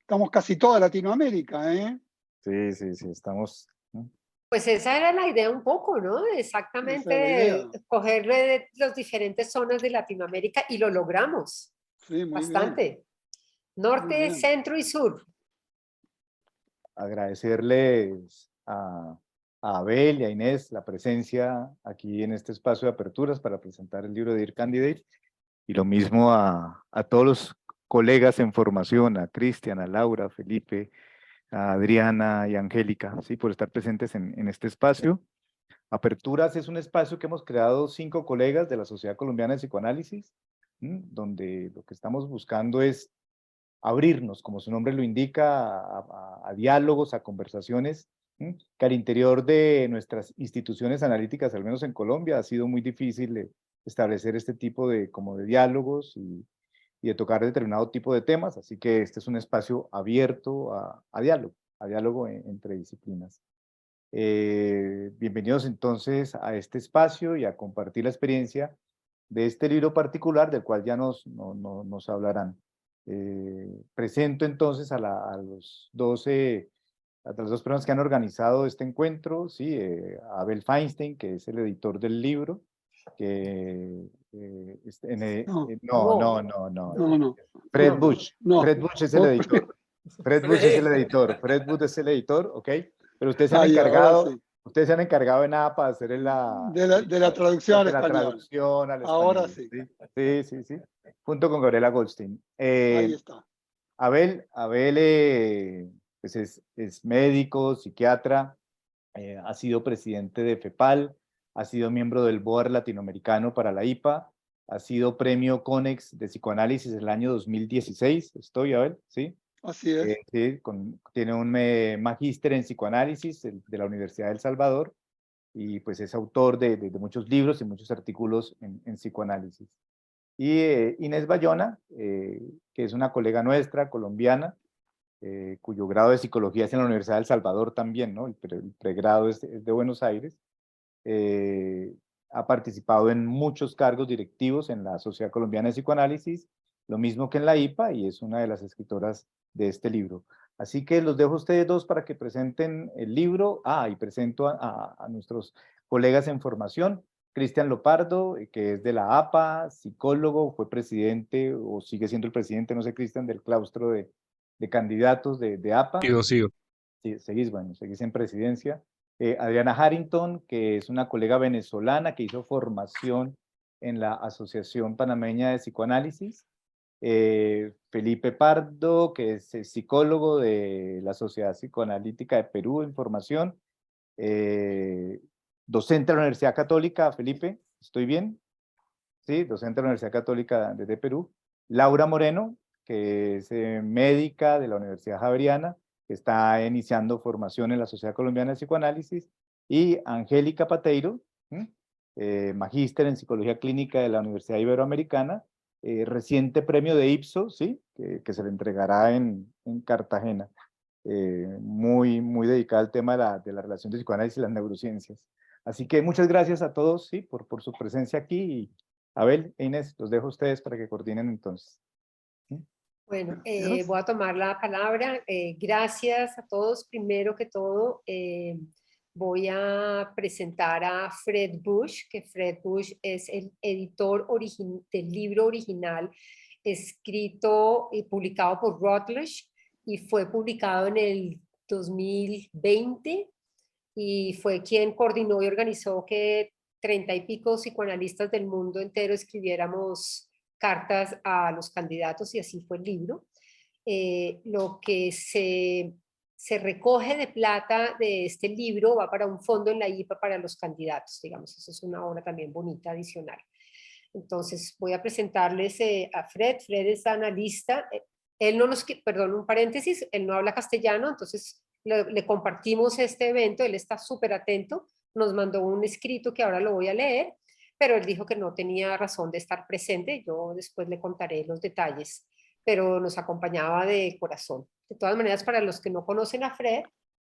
estamos casi toda Latinoamérica, ¿eh? Sí, sí, sí, estamos. Pues esa era la idea un poco, ¿no? Esa Exactamente, es la idea. coger de las diferentes zonas de Latinoamérica y lo logramos Sí, muy bien. bastante. Muy Norte, bien. centro y sur. Agradecerles a Abel y a Inés la presencia aquí en este espacio de aperturas para presentar el libro de Dear Candidate, y lo mismo a todos los colegas en formación, a Cristian, a Laura, a Felipe, a Adriana y a Angélica, ¿sí? Por estar presentes en este espacio. Aperturas es un espacio que hemos creado 5 colegas de la Sociedad Colombiana de Psicoanálisis, donde lo que estamos buscando es abrirnos, como su nombre lo indica, a diálogos, a conversaciones, que al interior de nuestras instituciones analíticas, al menos en Colombia, ha sido muy difícil establecer este tipo de, como de diálogos y de tocar determinado tipo de temas, así que este es un espacio abierto a diálogo entre disciplinas. Bienvenidos entonces a este espacio y a compartir la experiencia de este libro particular del cual ya nos hablarán. Presento entonces a las dos personas que han organizado este encuentro, ¿sí? A Abel Feinstein, que es el editor del libro, que No. Fred Bush. No. Fred Bush es el editor. Fred Bush es el editor. Fred Bush es el editor, ¿ok? Pero ustedes se han encargado, sí. ustedes se han encargado de nada para hacer de la traducción al de la español. traducción al Ahora español. sí. Sí. Junto con Gabriela Goldstein. Ahí está. Abel pues es médico, psiquiatra, ha sido presidente de FEPAL, ha sido miembro del BOAR latinoamericano para la IPA, ha sido premio CONEX de psicoanálisis en el año 2016. ¿Estoy, Abel? ¿Sí? Así es. Sí, tiene un magíster en psicoanálisis de la Universidad de El Salvador y pues es autor de muchos libros y muchos artículos en psicoanálisis. Y Inés Bayona, que es una colega nuestra, colombiana, cuyo grado de psicología es en la Universidad de El Salvador también, ¿no? El pregrado es de Buenos Aires. Ha participado en muchos cargos directivos en la Sociedad Colombiana de Psicoanálisis, lo mismo que en la IPA, y es una de las escritoras de este libro. Así que los dejo a ustedes dos para que presenten el libro. Y presento a nuestros colegas en formación. Cristian Lopardo, que es de la APA, psicólogo, fue presidente o sigue siendo el presidente, no sé, Cristian, del claustro de candidatos de APA. Sigo. Sí, seguís en presidencia. Adriana Harrington, que es una colega venezolana que hizo formación en la Asociación Panameña de Psicoanálisis. Felipe Pardo, que es psicólogo de la Sociedad Psicoanalítica de Perú en formación. Docente de la Universidad Católica, Felipe, ¿estoy bien? Sí, docente de la Universidad Católica de Perú. Laura Moreno, que es médica de la Universidad Javeriana, que está iniciando formación en la Sociedad Colombiana de Psicoanálisis, y Angélica Pateiro, magíster en Psicología Clínica de la Universidad Iberoamericana, reciente premio de Ipsos, ¿sí? que se le entregará en Cartagena, muy dedicada al tema de la relación de psicoanálisis y las neurociencias. Así que muchas gracias a todos, ¿sí? por su presencia aquí, y Abel e Inés, los dejo a ustedes para que coordinen entonces. Bueno, voy a tomar la palabra. Gracias a todos. Primero que todo, voy a presentar a Fred Bush, que Fred Bush es el editor del libro original, escrito y publicado por Routledge, y fue publicado en el 2020, y fue quien coordinó y organizó que 30 y pico psicoanalistas del mundo entero escribiéramos cartas a los candidatos, y así fue el libro. Lo que se recoge de plata de este libro va para un fondo en la IPA para los candidatos, digamos, eso es una obra también bonita adicional. Entonces voy a presentarles a Fred. Fred es analista, él no nos, perdón, un paréntesis, él no habla castellano, entonces le compartimos este evento, él está súper atento, nos mandó un escrito que ahora lo voy a leer, pero él dijo que no tenía razón de estar presente, yo después le contaré los detalles, pero nos acompañaba de corazón. De todas maneras, para los que no conocen a Fred,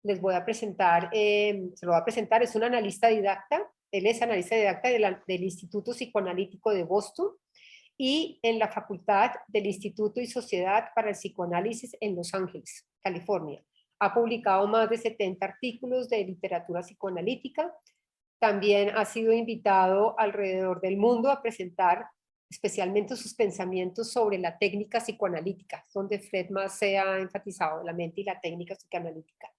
les voy a presentar, se lo voy a presentar, es un analista didacta, él es analista didacta del Instituto Psicoanalítico de Boston, y en la Facultad del Instituto y Sociedad para el Psicoanálisis en Los Ángeles, California. Ha publicado más de 70 artículos de literatura psicoanalítica. También ha sido invitado alrededor del mundo a presentar especialmente sus pensamientos sobre la técnica psicoanalítica, donde Fred más se ha enfatizado, la mente y la técnica psicoanalítica.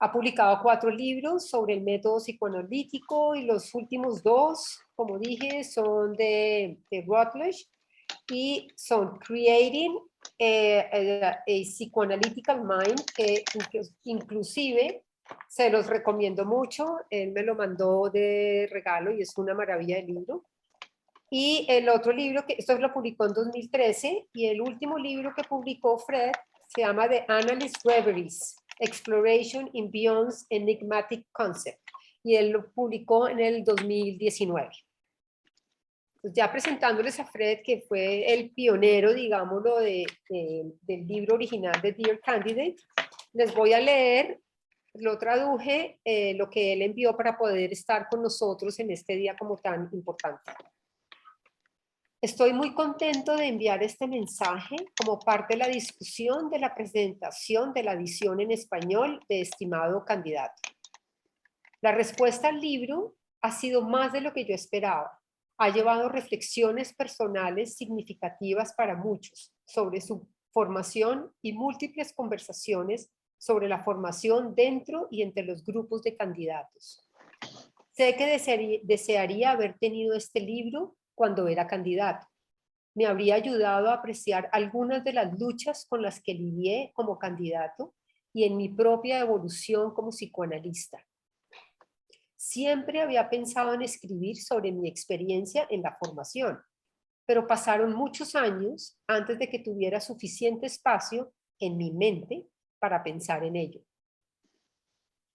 Ha publicado 4 libros sobre el método psicoanalítico y los últimos 2, como dije, son de Routledge y son Creating a Psychoanalytical Mind, que inclusive se los recomiendo mucho. Él me lo mandó de regalo y es una maravilla de libro. Y el otro libro, que esto lo publicó en 2013, y el último libro que publicó Fred se llama The Analyst Reveries, Exploration in Beyond's Enigmatic Concept, y él lo publicó en el 2019. Pues ya presentándoles a Fred, que fue el pionero, digámoslo, del libro original de Dear Candidate, les voy a leer, lo traduje, lo que él envió para poder estar con nosotros en este día como tan importante. Estoy muy contento de enviar este mensaje como parte de la discusión de la presentación de la edición en español de Estimado Candidato. La respuesta al libro ha sido más de lo que yo esperaba. Ha llevado reflexiones personales significativas para muchos sobre su formación y múltiples conversaciones sobre la formación dentro y entre los grupos de candidatos. Sé que desearía haber tenido este libro cuando era candidato. Me habría ayudado a apreciar algunas de las luchas con las que lidié como candidato y en mi propia evolución como psicoanalista. Siempre había pensado en escribir sobre mi experiencia en la formación, pero pasaron muchos años antes de que tuviera suficiente espacio en mi mente para pensar en ello.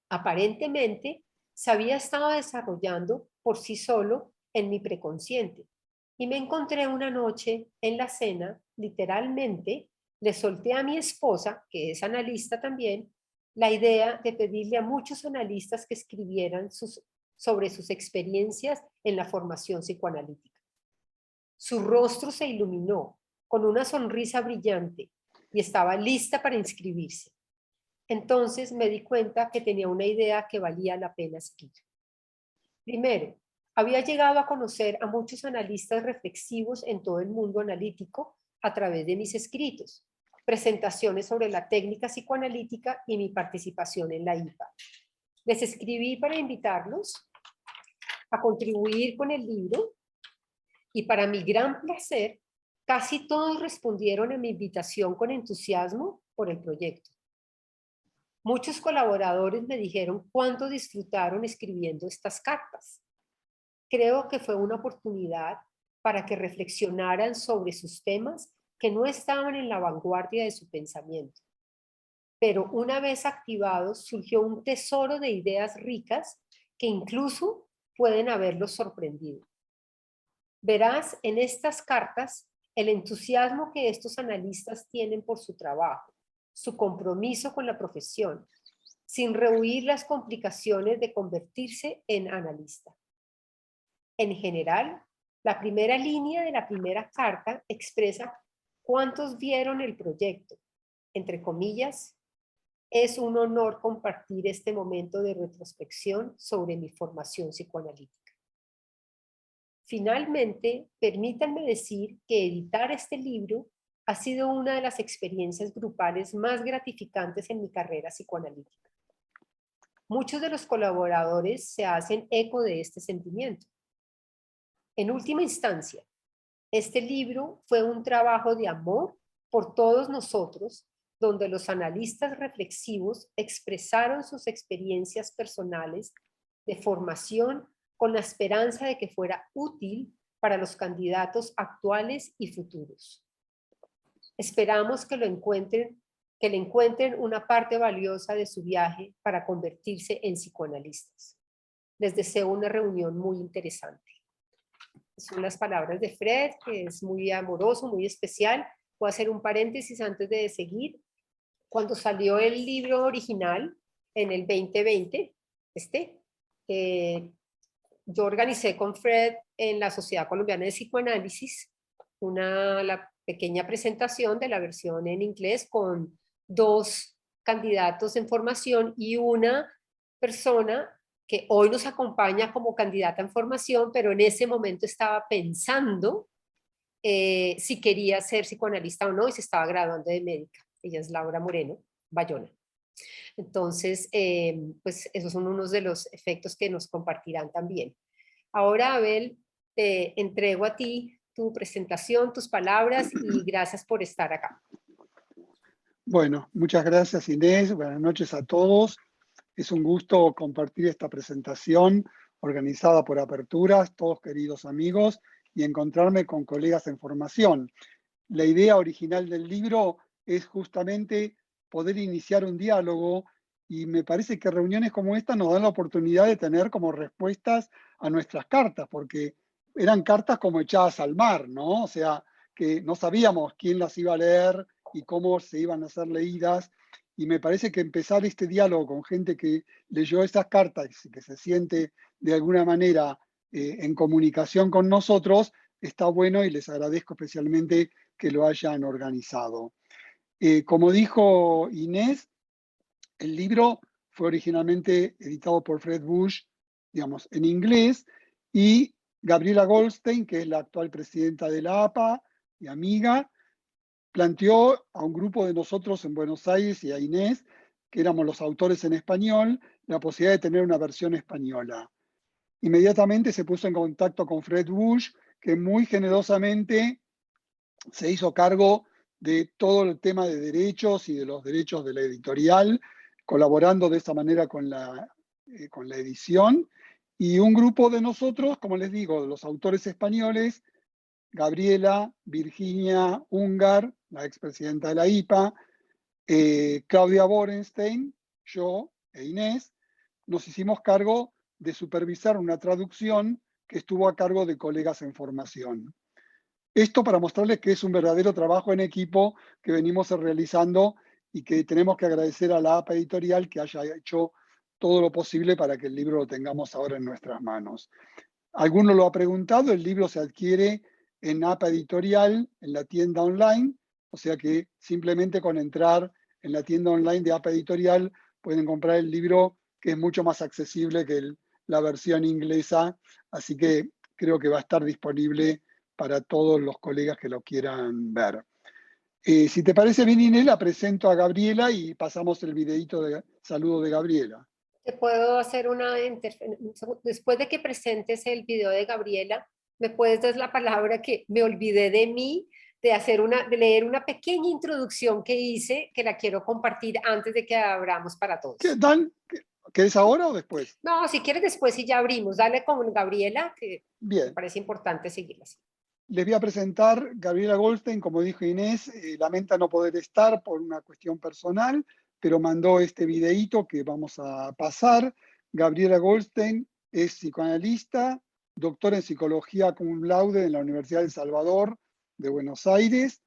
Aparentemente, se había estado desarrollando por sí solo en mi preconsciente. Y me encontré una noche en la cena, literalmente, le solté a mi esposa, que es analista también, la idea de pedirle a muchos analistas que escribieran sobre sus experiencias en la formación psicoanalítica. Su rostro se iluminó con una sonrisa brillante y estaba lista para inscribirse. Entonces me di cuenta que tenía una idea que valía la pena seguir. Primero, había llegado a conocer a muchos analistas reflexivos en todo el mundo analítico a través de mis escritos, presentaciones sobre la técnica psicoanalítica y mi participación en la IPA. Les escribí para invitarlos a contribuir con el libro y para mi gran placer, casi todos respondieron a mi invitación con entusiasmo por el proyecto. Muchos colaboradores me dijeron cuánto disfrutaron escribiendo estas cartas. Creo que fue una oportunidad para que reflexionaran sobre sus temas que no estaban en la vanguardia de su pensamiento. Pero una vez activados, surgió un tesoro de ideas ricas que incluso pueden haberlos sorprendido. Verás en estas cartas el entusiasmo que estos analistas tienen por su trabajo, su compromiso con la profesión, sin rehuir las complicaciones de convertirse en analista. En general, la primera línea de la primera carta expresa cuántos vieron el proyecto. Entre comillas, es un honor compartir este momento de retrospección sobre mi formación psicoanalítica. Finalmente, permítanme decir que editar este libro ha sido una de las experiencias grupales más gratificantes en mi carrera psicoanalítica. Muchos de los colaboradores se hacen eco de este sentimiento. En última instancia, este libro fue un trabajo de amor por todos nosotros, donde los analistas reflexivos expresaron sus experiencias personales de formación con la esperanza de que fuera útil para los candidatos actuales y futuros. Esperamos que le encuentren una parte valiosa de su viaje para convertirse en psicoanalistas. Les deseo una reunión muy interesante. Son las palabras de Fred, que es muy amoroso, muy especial. Voy a hacer un paréntesis antes de seguir. Cuando salió el libro original, en el 2020, yo organicé con Fred en la Sociedad Colombiana de Psicoanálisis la pequeña presentación de la versión en inglés con 2 candidatos en formación y una persona que hoy nos acompaña como candidata en formación, pero en ese momento estaba pensando si quería ser psicoanalista o no y se estaba graduando de médica. Ella es Laura Moreno Bayona. Entonces, pues esos son unos de los efectos que nos compartirán también. Ahora, Abel, te entrego a ti tu presentación, tus palabras y gracias por estar acá. Bueno, muchas gracias Inés, buenas noches a todos. Es un gusto compartir esta presentación organizada por Aperturas, todos queridos amigos, y encontrarme con colegas en formación. La idea original del libro es justamente poder iniciar un diálogo y me parece que reuniones como esta nos dan la oportunidad de tener como respuestas a nuestras cartas, porque eran cartas como echadas al mar, ¿no? O sea, que no sabíamos quién las iba a leer y cómo se iban a ser leídas. Y me parece que empezar este diálogo con gente que leyó esas cartas y que se siente de alguna manera en comunicación con nosotros, está bueno y les agradezco especialmente que lo hayan organizado. Como dijo Inés, el libro fue originalmente editado por Fred Bush, digamos, en inglés, y Gabriela Goldstein, que es la actual presidenta de la APA y amiga, planteó a un grupo de nosotros en Buenos Aires y a Inés, que éramos los autores en español, la posibilidad de tener una versión española. Inmediatamente se puso en contacto con Fred Bush, que muy generosamente se hizo cargo de todo el tema de derechos y de los derechos de la editorial, colaborando de esa manera con la edición. Y un grupo de nosotros, como les digo, de los autores españoles, Gabriela, Virginia Ungar, la expresidenta de la IPA, Claudia Borenstein, yo e Inés, nos hicimos cargo de supervisar una traducción que estuvo a cargo de colegas en formación. Esto para mostrarles que es un verdadero trabajo en equipo que venimos realizando y que tenemos que agradecer a la APA Editorial que haya hecho todo lo posible para que el libro lo tengamos ahora en nuestras manos. Alguno lo ha preguntado, el libro se adquiere en APA Editorial, en la tienda online, o sea que simplemente con entrar en la tienda online de APA Editorial pueden comprar el libro, que es mucho más accesible que la versión inglesa, así que creo que va a estar disponible para todos los colegas que lo quieran ver. Si te parece bien, Inés, la presento a Gabriela y pasamos el videito de saludo de Gabriela. Te puedo hacer después de que presentes el video de Gabriela, me puedes dar la palabra que me olvidé de mí, de leer una pequeña introducción que hice, que la quiero compartir antes de que abramos para todos. ¿Qué, Dan? ¿Querés ahora o después? No, si quieres después y ya abrimos. Dale con Gabriela, que Bien. me parece importante seguir así. Les voy a presentar Gabriela Goldstein, como dijo Inés, lamenta no poder estar por una cuestión personal, pero mandó este videíto que vamos a pasar. Gabriela Goldstein es psicoanalista, doctora en psicología cum laude en la Universidad de El Salvador de Buenos Aires,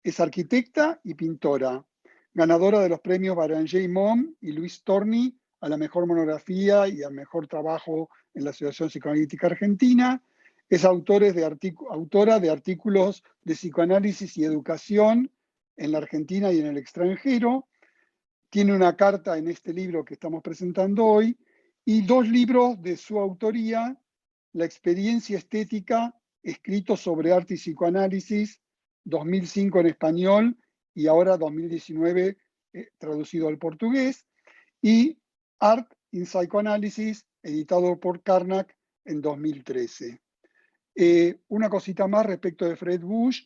es arquitecta y pintora, ganadora de los premios Barangay Mom y Luis Torni a la mejor monografía y al mejor trabajo en la Asociación Psicoanalítica Argentina. Es autora de artículos de psicoanálisis y educación en la Argentina y en el extranjero. Tiene una carta en este libro que estamos presentando hoy y 2 libros de su autoría, La experiencia estética, escrito sobre arte y psicoanálisis, 2005 en español y ahora 2019 traducido al portugués, y Art in Psychoanalysis, editado por Karnak en 2013. Una cosita más respecto de Fred Bush.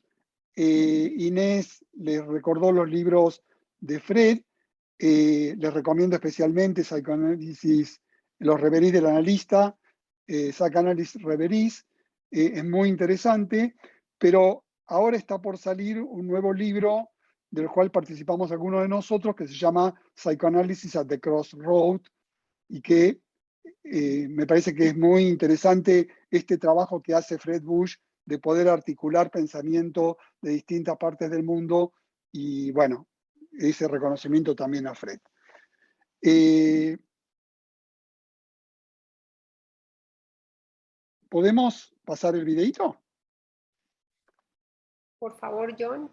Inés les recordó los libros de Fred. Les recomiendo especialmente Psychoanalysis, los reveries del analista, Psychoanalysis Reveries. Es muy interesante, pero ahora está por salir un nuevo libro del cual participamos algunos de nosotros, que se llama Psychoanalysis at the Crossroad, y que me parece que es muy interesante este trabajo que hace Fred Bush de poder articular pensamiento de distintas partes del mundo y, bueno, ese reconocimiento también a Fred. ¿Podemos pasar el videito? por favor, John.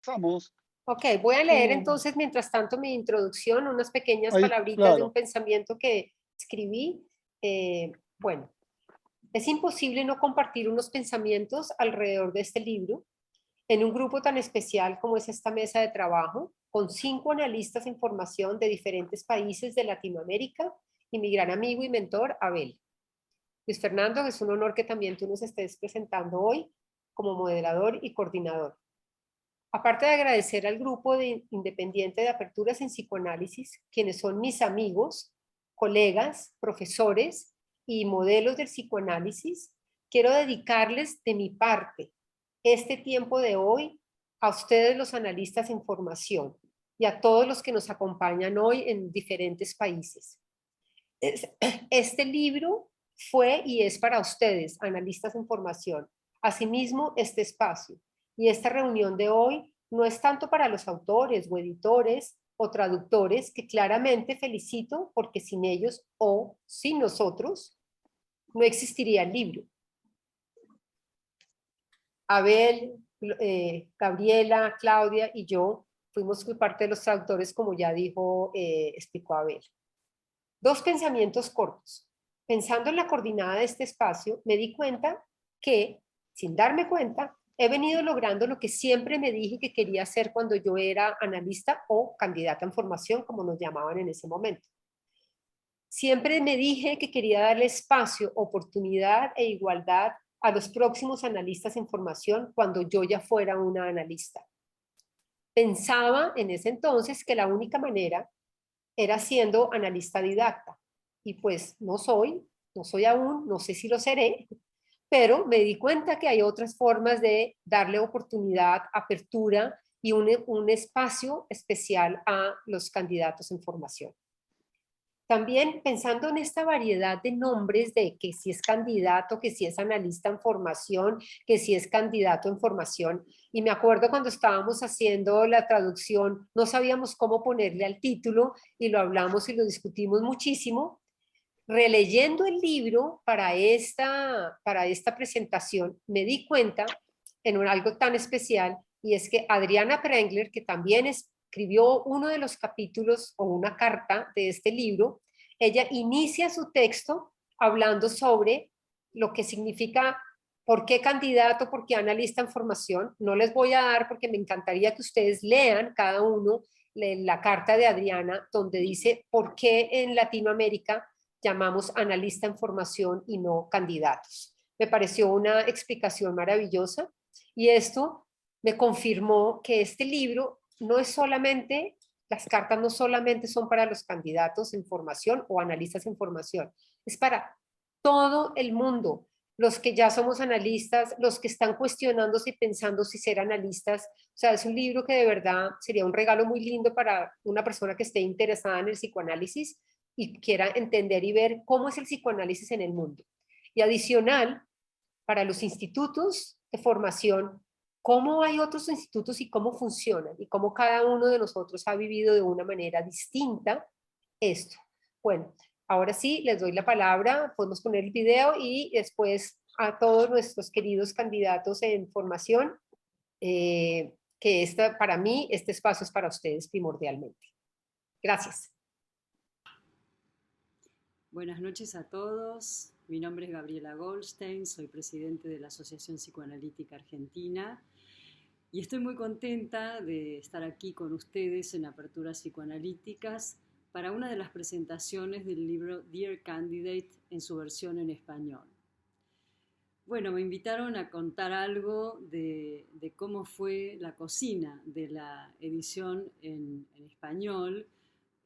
Vamos. Ok, voy a leer entonces, mientras tanto, mi introducción, unas pequeñas Ahí, palabritas de un claro. pensamiento que escribí. Bueno, es imposible no compartir unos pensamientos alrededor de este libro en un grupo tan especial como es esta mesa de trabajo, con 5 analistas en formación de diferentes países de Latinoamérica y mi gran amigo y mentor, Abel. Luis Fernando, es un honor que también tú nos estés presentando hoy como moderador y coordinador. Aparte de agradecer al grupo de Independiente de Aperturas en Psicoanálisis, quienes son mis amigos, colegas, profesores y modelos del psicoanálisis, quiero dedicarles de mi parte este tiempo de hoy a ustedes los analistas en formación y a todos los que nos acompañan hoy en diferentes países. Este libro fue y es para ustedes, analistas en formación. Asimismo, este espacio y esta reunión de hoy no es tanto para los autores o editores o traductores, que claramente felicito porque sin ellos o sin nosotros no existiría el libro. Abel, Gabriela, Claudia y yo fuimos parte de los traductores, como ya explicó Abel. 2 pensamientos cortos. Pensando en la coordinada de este espacio, me di cuenta que, sin darme cuenta, he venido logrando lo que siempre me dije que quería hacer cuando yo era analista o candidata en formación, como nos llamaban en ese momento. Siempre me dije que quería darle espacio, oportunidad e igualdad a los próximos analistas en formación cuando yo ya fuera una analista. Pensaba en ese entonces que la única manera era siendo analista didacta. Y pues no soy aún, no sé si lo seré, pero me di cuenta que hay otras formas de darle oportunidad, apertura y un espacio especial a los candidatos en formación. También pensando en esta variedad de nombres de que si es candidato, que si es analista en formación, que si es candidato en formación. Y me acuerdo cuando estábamos haciendo la traducción, no sabíamos cómo ponerle al título y lo hablamos y lo discutimos muchísimo. Releyendo el libro para esta presentación, me di cuenta en algo tan especial, y es que Adriana Prengler, que también escribió uno de los capítulos o una carta de este libro, ella inicia su texto hablando sobre lo que significa por qué candidato, por qué analista en formación. No les voy a dar porque me encantaría que ustedes lean cada uno la carta de Adriana, donde dice por qué en Latinoamérica llamamos analista en formación y no candidatos. Me pareció una explicación maravillosa y esto me confirmó que este libro no es solamente, las cartas no solamente son para los candidatos en formación o analistas en formación, es para todo el mundo, los que ya somos analistas, los que están cuestionándose y pensando si ser analistas. O sea, es un libro que de verdad sería un regalo muy lindo para una persona que esté interesada en el psicoanálisis y quiera entender y ver cómo es el psicoanálisis en el mundo. Y adicional, para los institutos de formación, cómo hay otros institutos y cómo funcionan y cómo cada uno de nosotros ha vivido de una manera distinta esto. Bueno, ahora sí, les doy la palabra, podemos poner el video y después a todos nuestros queridos candidatos en formación, que para mí este espacio es para ustedes primordialmente. Gracias. Buenas noches a todos. Mi nombre es Gabriela Goldstein, soy presidente de la Asociación Psicoanalítica Argentina y estoy muy contenta de estar aquí con ustedes en Aperturas Psicoanalíticas para una de las presentaciones del libro Dear Candidate en su versión en español. Bueno, me invitaron a contar algo de cómo fue la cocina de la edición en español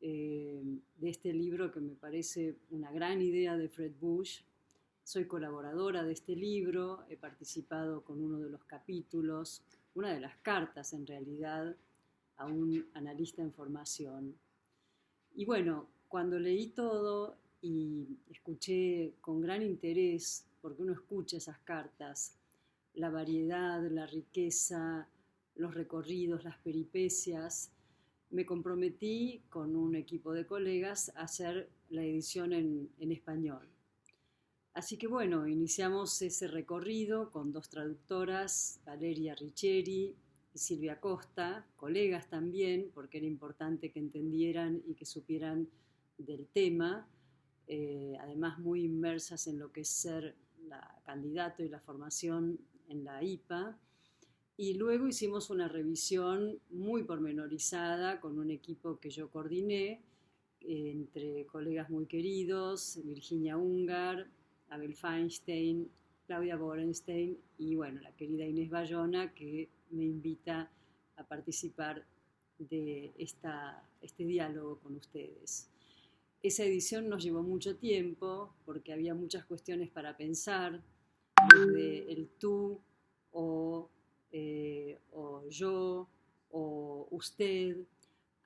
de este libro que me parece una gran idea de Fred Bush. Soy colaboradora de este libro, he participado con uno de los capítulos, una de las cartas en realidad, a un analista en formación. Y bueno, cuando leí todo y escuché con gran interés, porque uno escucha esas cartas, la variedad, la riqueza, los recorridos, las peripecias, me comprometí con un equipo de colegas a hacer la edición en español. Así que bueno, iniciamos ese recorrido con dos traductoras, Valeria Riccieri y Silvia Costa, colegas también, porque era importante que entendieran y que supieran del tema, además muy inmersas en lo que es ser la candidato y la formación en la IPA. Y luego hicimos una revisión muy pormenorizada con un equipo que yo coordiné, entre colegas muy queridos, Virginia Ungar, Abel Feinstein, Claudia Borenstein y bueno, la querida Inés Bayona, que me invita a participar de este diálogo con ustedes. Esa edición nos llevó mucho tiempo porque había muchas cuestiones para pensar, desde el tú o yo o usted,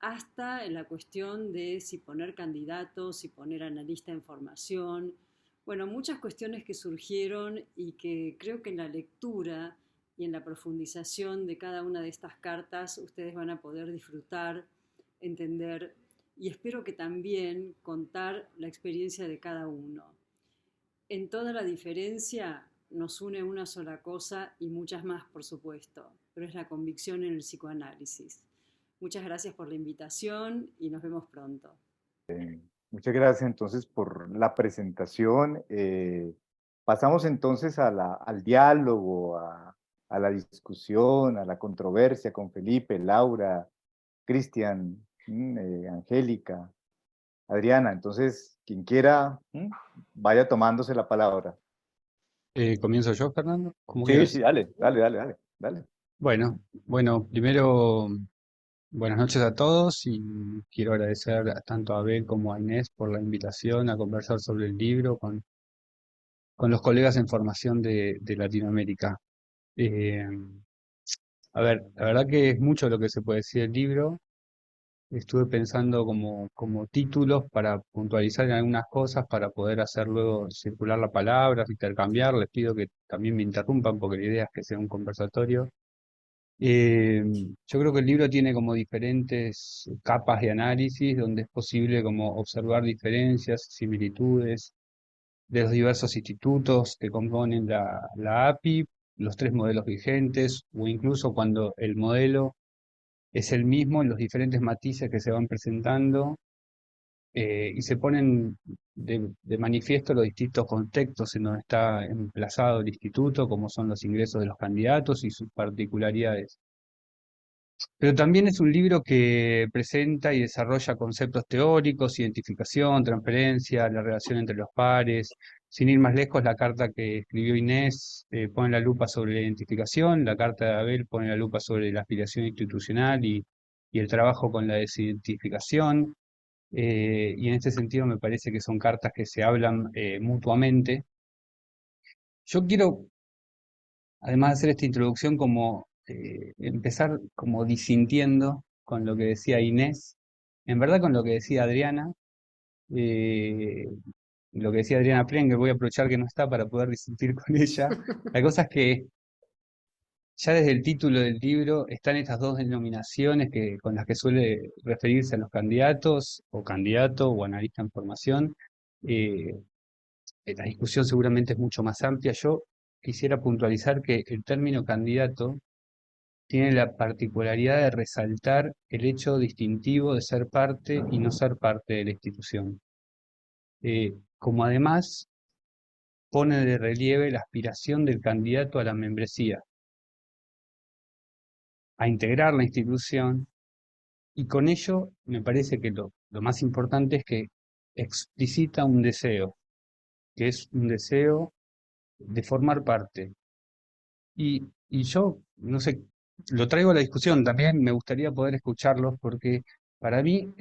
hasta en la cuestión de si poner candidatos, si poner analista en formación. Bueno, muchas cuestiones que surgieron y que creo que en la lectura y en la profundización de cada una de estas cartas ustedes van a poder disfrutar, entender y espero que también contar la experiencia de cada uno. En toda la diferencia nos une una sola cosa y muchas más, por supuesto, pero es la convicción en el psicoanálisis. Muchas gracias por la invitación y nos vemos pronto. Muchas gracias entonces por la presentación. Pasamos entonces al diálogo, a la discusión, a la controversia con Felipe, Laura, Cristian, Angélica, Adriana. Entonces, quien quiera, vaya tomándose la palabra. ¿Comienzo yo, Fernando? Como Sí, quieras. sí, dale. Bueno, primero, buenas noches a todos y quiero agradecer tanto a Abel como a Inés por la invitación a conversar sobre el libro con los colegas en formación de Latinoamérica. Eh, a ver, la verdad que es mucho lo que se puede decir del libro. Estuve pensando como títulos para puntualizar en algunas cosas, para poder hacer luego circular la palabra, intercambiar. Les pido que también me interrumpan porque la idea es que sea un conversatorio. Yo creo que el libro tiene como diferentes capas de análisis donde es posible como observar diferencias, similitudes de los diversos institutos que componen la API, los tres modelos vigentes, o incluso cuando el modelo es el mismo en los diferentes matices que se van presentando, y se ponen de manifiesto los distintos contextos en donde está emplazado el instituto, como son los ingresos de los candidatos y sus particularidades. Pero también es un libro que presenta y desarrolla conceptos teóricos, identificación, transferencia, la relación entre los pares. Sin ir más lejos, la carta que escribió Inés pone la lupa sobre la identificación, la carta de Abel pone la lupa sobre la afiliación institucional y el trabajo con la desidentificación. Y en este sentido me parece que son cartas que se hablan mutuamente. Yo quiero, además de hacer esta introducción, como empezar como disintiendo con lo que decía Inés, en verdad con lo que decía Adriana, eh, lo que decía Adriana Pren, que voy a aprovechar que no está para poder disentir con ella. La cosa es que ya desde el título del libro están estas dos denominaciones con las que suele referirse a los candidatos, o candidato, o analista en formación. Eh, la discusión seguramente es mucho más amplia. Yo quisiera puntualizar que el término candidato tiene la particularidad de resaltar el hecho distintivo de ser parte y no ser parte de la institución. Como además pone de relieve la aspiración del candidato a la membresía, a integrar la institución, y con ello me parece que lo más importante es que explicita un deseo, que es un deseo de formar parte. Y yo, no sé, lo traigo a la discusión, también me gustaría poder escucharlos porque para mí,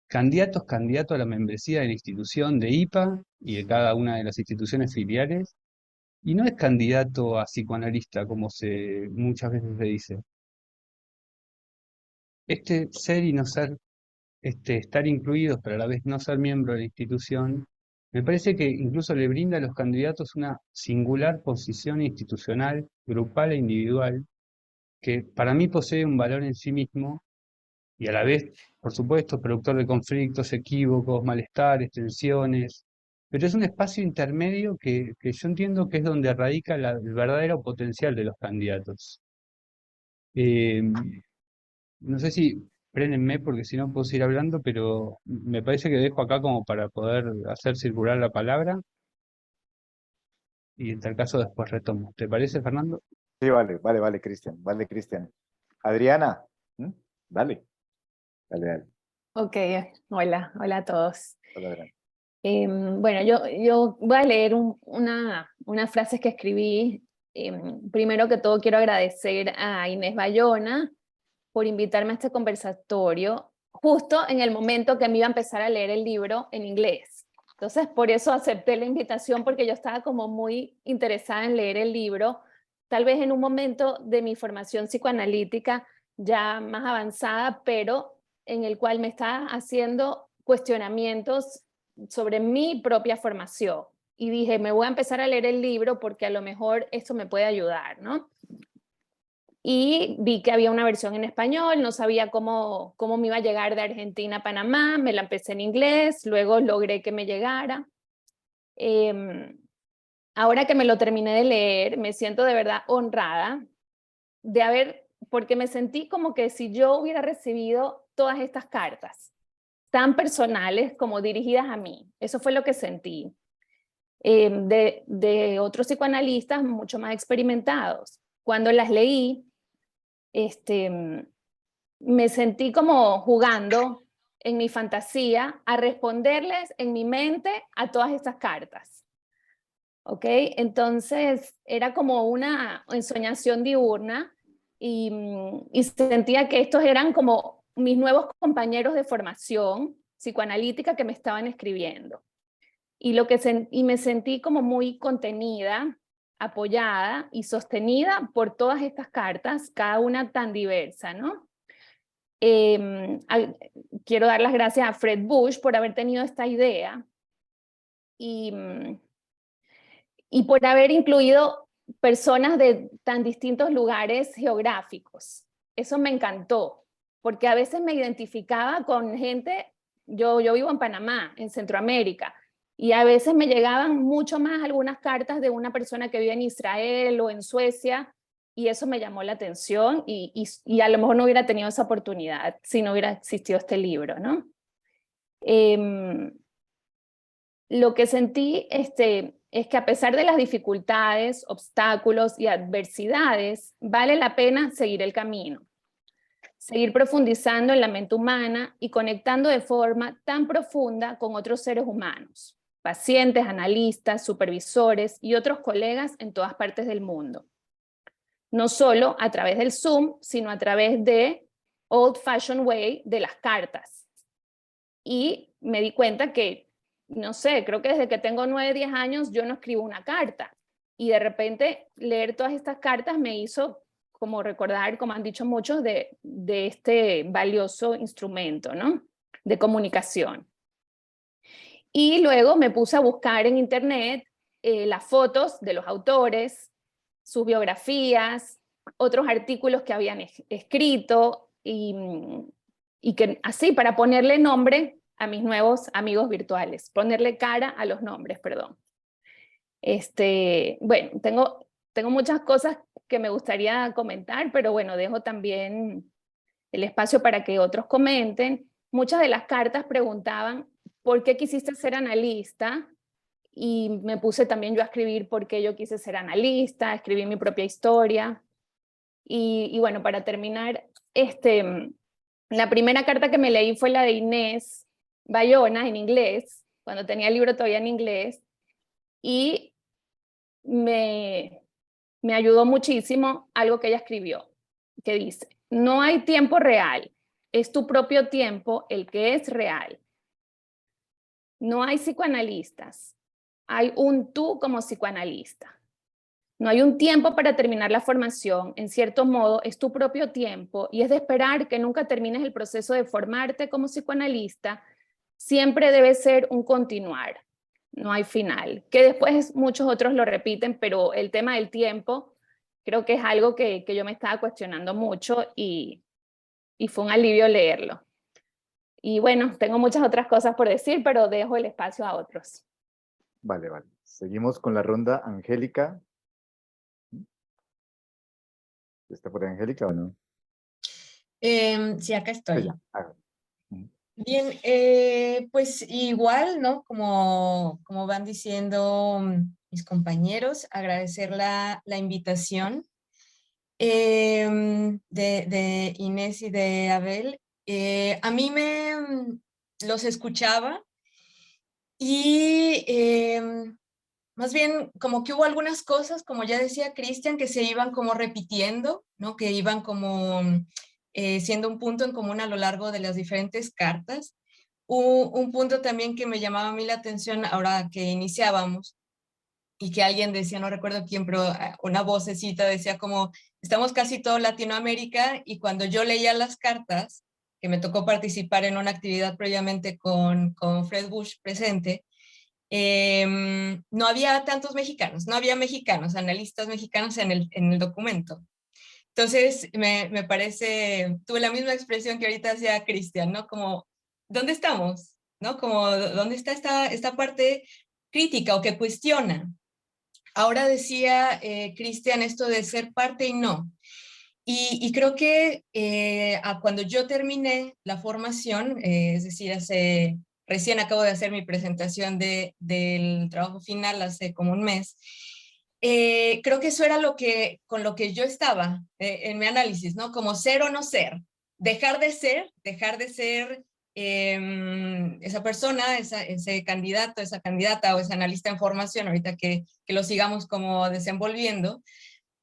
candidato a la membresía de la institución de IPA y de cada una de las instituciones filiales, y no es candidato a psicoanalista como muchas veces se dice. Este ser y no ser, estar incluidos, pero a la vez no ser miembro de la institución, me parece que incluso le brinda a los candidatos una singular posición institucional, grupal e individual, que para mí posee un valor en sí mismo y a la vez, por supuesto, productor de conflictos, equívocos, malestares, tensiones, pero es un espacio intermedio que yo entiendo que es donde radica el verdadero potencial de los candidatos. Eh, no sé si frénenme porque si no puedo seguir hablando, pero me parece que dejo acá como para poder hacer circular la palabra y en tal caso después retomo. ¿Te parece, Fernando? Sí, vale, Cristian, vale, Cristian. Adriana, ¿m? Dale, dale. Ok, hola a todos. Hola, Adriana. Bueno, yo voy a leer unas frases que escribí. Primero que todo quiero agradecer a Inés Bayona por invitarme a este conversatorio, justo en el momento que me iba a empezar a leer el libro en inglés. Entonces, por eso acepté la invitación, porque yo estaba como muy interesada en leer el libro, tal vez en un momento de mi formación psicoanalítica ya más avanzada, pero en el cual me estaba haciendo cuestionamientos sobre mi propia formación. Y dije, me voy a empezar a leer el libro porque a lo mejor esto me puede ayudar, ¿no? Y vi que había una versión en español, no sabía cómo me iba a llegar de Argentina a Panamá, me la empecé en inglés, luego logré que me llegara. Ahora que me lo terminé de leer, me siento de verdad honrada porque me sentí como que si yo hubiera recibido todas estas cartas, tan personales como dirigidas a mí. Eso fue lo que sentí. De otros psicoanalistas mucho más experimentados. Cuando las leí, me sentí como jugando en mi fantasía a responderles en mi mente a todas estas cartas. ¿Ok? Entonces era como una ensoñación diurna y sentía que estos eran como mis nuevos compañeros de formación psicoanalítica que me estaban escribiendo. Y me sentí como muy contenida, apoyada y sostenida por todas estas cartas, cada una tan diversa, ¿no? Quiero dar las gracias a Fred Bush por haber tenido esta idea y por haber incluido personas de tan distintos lugares geográficos. Eso me encantó, porque a veces me identificaba con gente, yo vivo en Panamá, en Centroamérica, y a veces me llegaban mucho más algunas cartas de una persona que vive en Israel o en Suecia, y eso me llamó la atención, y a lo mejor no hubiera tenido esa oportunidad si no hubiera existido este libro, ¿no? Lo que sentí es que a pesar de las dificultades, obstáculos y adversidades, vale la pena seguir el camino. Seguir profundizando en la mente humana y conectando de forma tan profunda con otros seres humanos, pacientes, analistas, supervisores y otros colegas en todas partes del mundo. No solo a través del Zoom, sino a través de old-fashioned way de las cartas. Y me di cuenta que, no sé, creo que desde que tengo 9, 10 años yo no escribo una carta. Y de repente leer todas estas cartas me hizo como recordar, como han dicho muchos, de este valioso instrumento, ¿no? De comunicación. Y luego me puse a buscar en internet las fotos de los autores, sus biografías, otros artículos que habían escrito y que así para ponerle nombre a mis nuevos amigos virtuales, ponerle cara a los nombres, perdón. Bueno, tengo muchas cosas que me gustaría comentar, pero bueno, dejo también el espacio para que otros comenten. Muchas de las cartas preguntaban, ¿por qué quisiste ser analista? Y me puse también yo a escribir por qué yo quise ser analista, escribí mi propia historia. Y bueno, para terminar, la primera carta que me leí fue la de Inés Bayona en inglés, cuando tenía el libro todavía en inglés, y me ayudó muchísimo algo que ella escribió, que dice, no hay tiempo real, es tu propio tiempo el que es real. No hay psicoanalistas, hay un tú como psicoanalista. No hay un tiempo para terminar la formación, en cierto modo es tu propio tiempo y es de esperar que nunca termines el proceso de formarte como psicoanalista, siempre debe ser un continuar, no hay final, que después muchos otros lo repiten, pero el tema del tiempo creo que es algo que yo me estaba cuestionando mucho y fue un alivio leerlo. Y bueno, tengo muchas otras cosas por decir, pero dejo el espacio a otros. Vale, vale. Seguimos con la ronda. Angélica. ¿Está por ahí Angélica o no? Sí, acá estoy. Ya. Ujú. Bien, pues igual, ¿no? Como van diciendo mis compañeros, agradecer la invitación de Inés y de Abel. A mí los escuchaba y más bien como que hubo algunas cosas, como ya decía Cristian, que se iban como repitiendo, ¿no? Que iban como siendo un punto en común a lo largo de las diferentes cartas. Un punto también que me llamaba a mí la atención ahora que iniciábamos y que alguien decía, no recuerdo quién, pero una vocecita decía como, estamos casi todo Latinoamérica, y cuando yo leía las cartas, que me tocó participar en una actividad previamente con Fred Bush presente, no había tantos mexicanos, no había mexicanos, analistas mexicanos en el documento. Entonces, me parece, tuve la misma expresión que ahorita hacía Cristian, ¿no? Como, ¿dónde estamos? ¿No? Como, ¿dónde está esta parte crítica o que cuestiona? Ahora decía Cristian esto de ser parte y no. Y creo que cuando yo terminé la formación, es decir, recién acabo de hacer mi presentación del trabajo final hace como un mes, creo que eso era con lo que yo estaba en mi análisis, ¿no? Como ser o no ser, dejar de ser esa persona, ese candidato, esa candidata o ese analista en formación, ahorita que lo sigamos como desenvolviendo,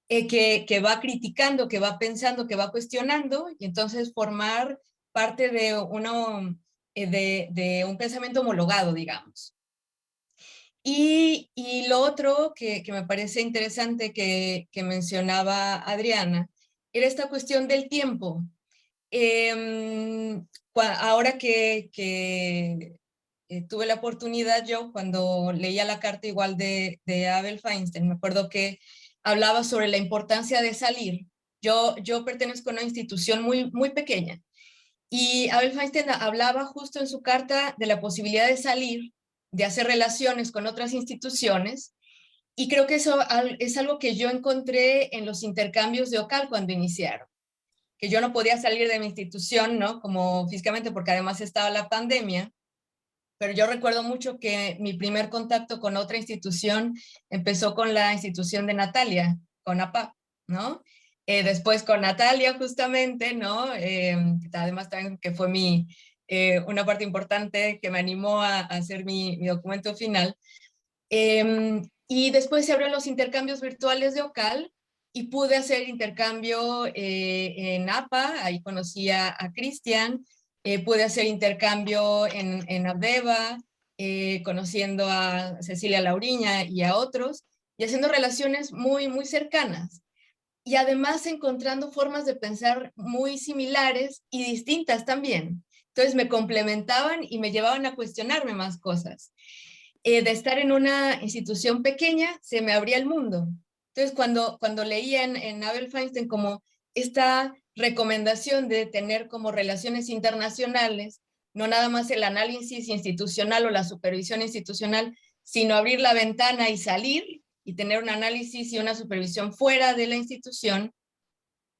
que va criticando, que va pensando, que va cuestionando, y entonces formar parte de de un pensamiento homologado, digamos. Y lo otro que me parece interesante que mencionaba Adriana, era esta cuestión del tiempo. Ahora que tuve la oportunidad yo, cuando leía la carta igual de Abel Feinstein, me acuerdo que hablaba sobre la importancia de salir. Yo pertenezco a una institución muy pequeña, y Abel Feinstein hablaba justo en su carta de la posibilidad de salir, de hacer relaciones con otras instituciones, y creo que eso es algo que yo encontré en los intercambios de OCAL cuando iniciaron, que yo no podía salir de mi institución, ¿no? Como físicamente, porque además estaba la pandemia, pero yo recuerdo mucho que mi primer contacto con otra institución empezó con la institución de Natalia, con APA, ¿no? Después con Natalia, justamente, ¿no? Además también que fue una parte importante que me animó a hacer mi documento final. Y después se abrieron los intercambios virtuales de OCAL, y pude hacer intercambio en APA, ahí conocí a Cristian, pude hacer intercambio en Abdeva, conociendo a Cecilia Lauriña y a otros, y haciendo relaciones muy cercanas. Y además encontrando formas de pensar muy similares y distintas también. Entonces me complementaban y me llevaban a cuestionarme más cosas. De estar en una institución pequeña, se me abría el mundo. Entonces, cuando leía en Abel Feinstein como esta recomendación de tener como relaciones internacionales, no nada más el análisis institucional o la supervisión institucional, sino abrir la ventana y salir y tener un análisis y una supervisión fuera de la institución,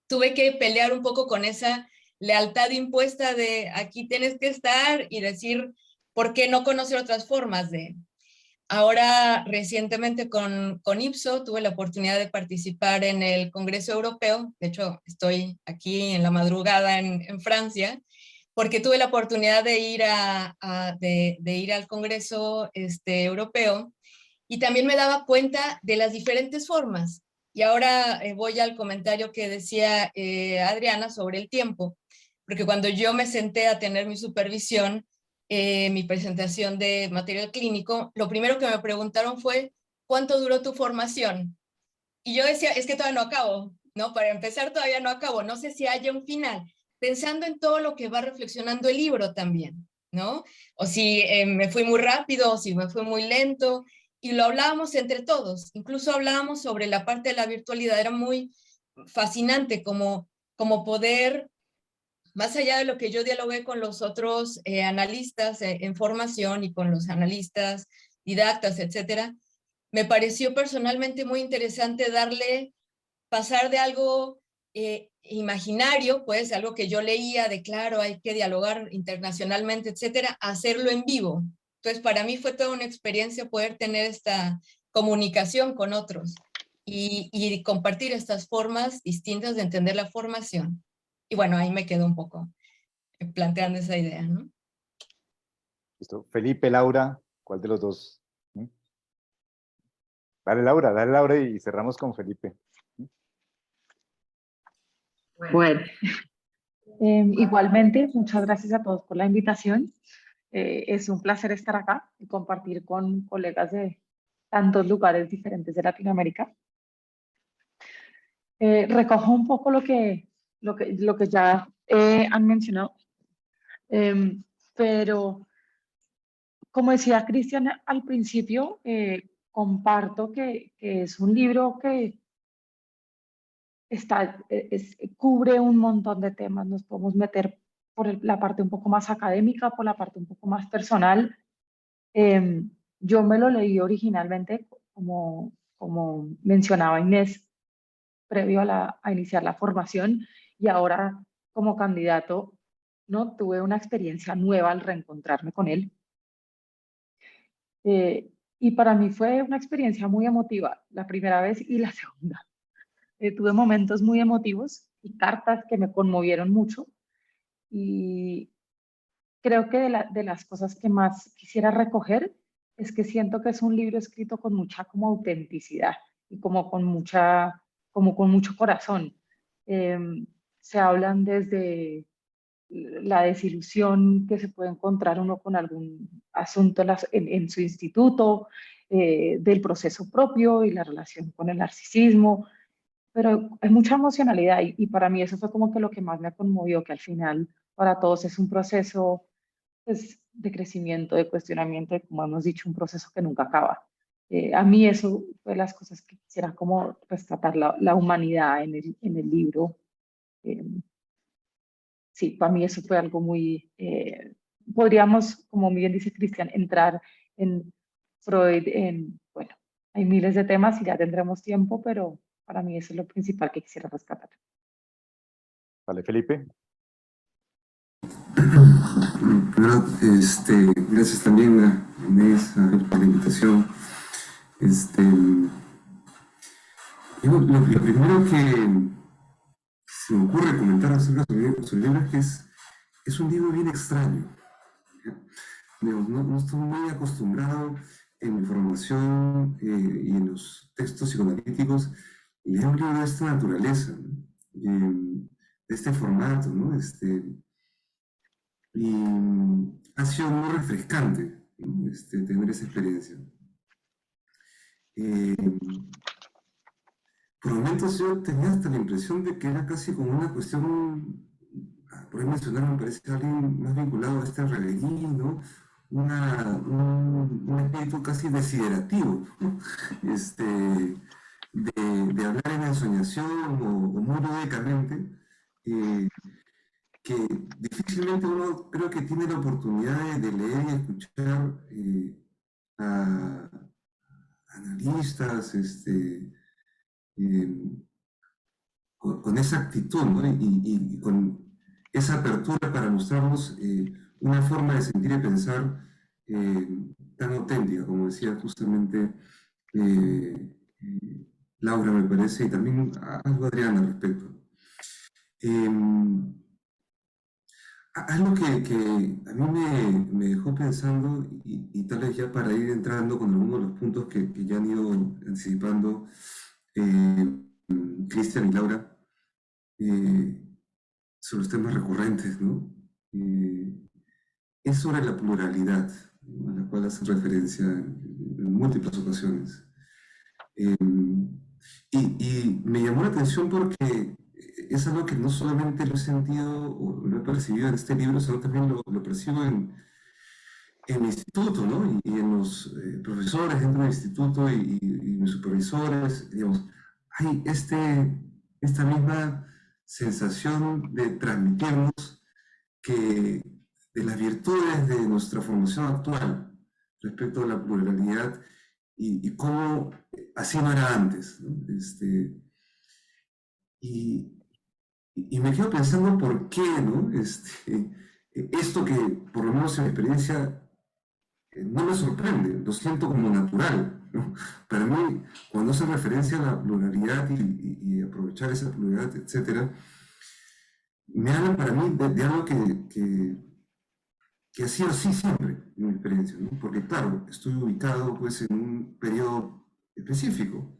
tuve que pelear un poco con esa lealtad impuesta de aquí tienes que estar, y decir, ¿por qué no conocer otras formas de? Ahora, recientemente con IPSO, tuve la oportunidad de participar en el Congreso Europeo. De hecho, estoy aquí en la madrugada en Francia, porque tuve la oportunidad de ir, de ir al Congreso Europeo, y también me daba cuenta de las diferentes formas. Y ahora voy al comentario que decía Adriana sobre el tiempo, porque cuando yo me senté a tener mi supervisión, mi presentación de material clínico, lo primero que me preguntaron fue, ¿cuánto duró tu formación? Y yo decía, es que todavía no acabo, ¿no? Para empezar, todavía no acabo, no sé si haya un final, pensando en todo lo que va reflexionando el libro también, ¿no? O si me fui muy rápido, o si me fui muy lento, y lo hablábamos entre todos, incluso hablábamos sobre la parte de la virtualidad, era muy fascinante como poder, más allá de lo que yo dialogué con los otros analistas en formación y con los analistas didactas, etcétera, me pareció personalmente muy interesante pasar de algo imaginario, pues algo que yo leía de claro, hay que dialogar internacionalmente, etcétera, a hacerlo en vivo. Entonces, para mí fue toda una experiencia poder tener esta comunicación con otros y compartir estas formas distintas de entender la formación. Y bueno, ahí me quedo un poco planteando esa idea, ¿no? Listo. Felipe, Laura, ¿cuál de los dos? Dale Laura y cerramos con Felipe. Bueno, igualmente, muchas gracias a todos por la invitación. Es un placer estar acá y compartir con colegas de tantos lugares diferentes de Latinoamérica. Recojo un poco lo que ya han mencionado, pero como decía Cristian al principio, comparto que es un libro que cubre un montón de temas. Nos podemos meter por la parte un poco más académica, por la parte un poco más personal. Yo me lo leí originalmente, como mencionaba Inés, previo a iniciar la formación, y ahora como candidato, ¿no? Tuve una experiencia nueva al reencontrarme con él. Y para mí fue una experiencia muy emotiva, la primera vez y la segunda. Tuve momentos muy emotivos y cartas que me conmovieron mucho, y creo que de las cosas que más quisiera recoger es que siento que es un libro escrito con mucha como autenticidad y como con mucho corazón. Se hablan desde la desilusión que se puede encontrar uno con algún asunto en su instituto, del proceso propio y la relación con el narcisismo, pero hay mucha emocionalidad y para mí eso fue como que lo que más me conmovió, que al final para todos es un proceso, pues, de crecimiento, de cuestionamiento, y como hemos dicho, un proceso que nunca acaba. A mí eso fue las cosas que quisiera como rescatar, la humanidad en el libro. Eh, sí, para mí eso fue algo muy, podríamos, como bien dice Cristian, entrar en Freud, bueno, hay miles de temas y ya tendremos tiempo, pero para mí eso es lo principal que quisiera rescatar. Vale, Felipe. Primero, gracias también a Inés por la invitación. Lo primero que se me ocurre comentar acerca de su libro es que es un libro bien extraño. No estoy muy acostumbrado en mi formación y en los textos psicoanalíticos leer un libro de esta naturaleza, ¿no? De este formato, ¿no? Y ha sido muy refrescante, ¿no? Tener esa experiencia. Por momentos yo tenía hasta la impresión de que era casi como una cuestión, por ahí mencionar, me parece alguien más vinculado a este reveguí, ¿no? Un espíritu casi desiderativo, ¿no? De hablar en ensoñación o muy lúdicamente, que difícilmente uno creo que tiene la oportunidad de leer y escuchar a analistas con esa actitud, ¿no? Y con esa apertura para mostrarnos una forma de sentir y pensar tan auténtica, como decía justamente Laura, me parece, y también algo Adriana al respecto. Algo que a mí me dejó pensando, y tal vez ya para ir entrando con algunos de los puntos que ya han ido anticipando Cristian y Laura, sobre los temas recurrentes, ¿no? Es sobre la pluralidad, ¿no? A la cual hace referencia en múltiples ocasiones. Y me llamó la atención porque es algo que no solamente lo he sentido o lo he percibido en este libro, sino también lo percibo en mi instituto, ¿no? Y en los profesores dentro del instituto y mis supervisores, digamos, hay esta misma sensación de transmitirnos que de las virtudes de nuestra formación actual, respecto a la pluralidad y cómo así no era antes, ¿no? Y me quedo pensando por qué, ¿no? Esto que, por lo menos en mi experiencia, no me sorprende, lo siento como natural, ¿no? Para mí, cuando hace referencia a la pluralidad y aprovechar esa pluralidad, etcétera, me habla para mí de algo que ha sido así siempre en mi experiencia, ¿no? Porque claro, estoy ubicado pues en un periodo específico,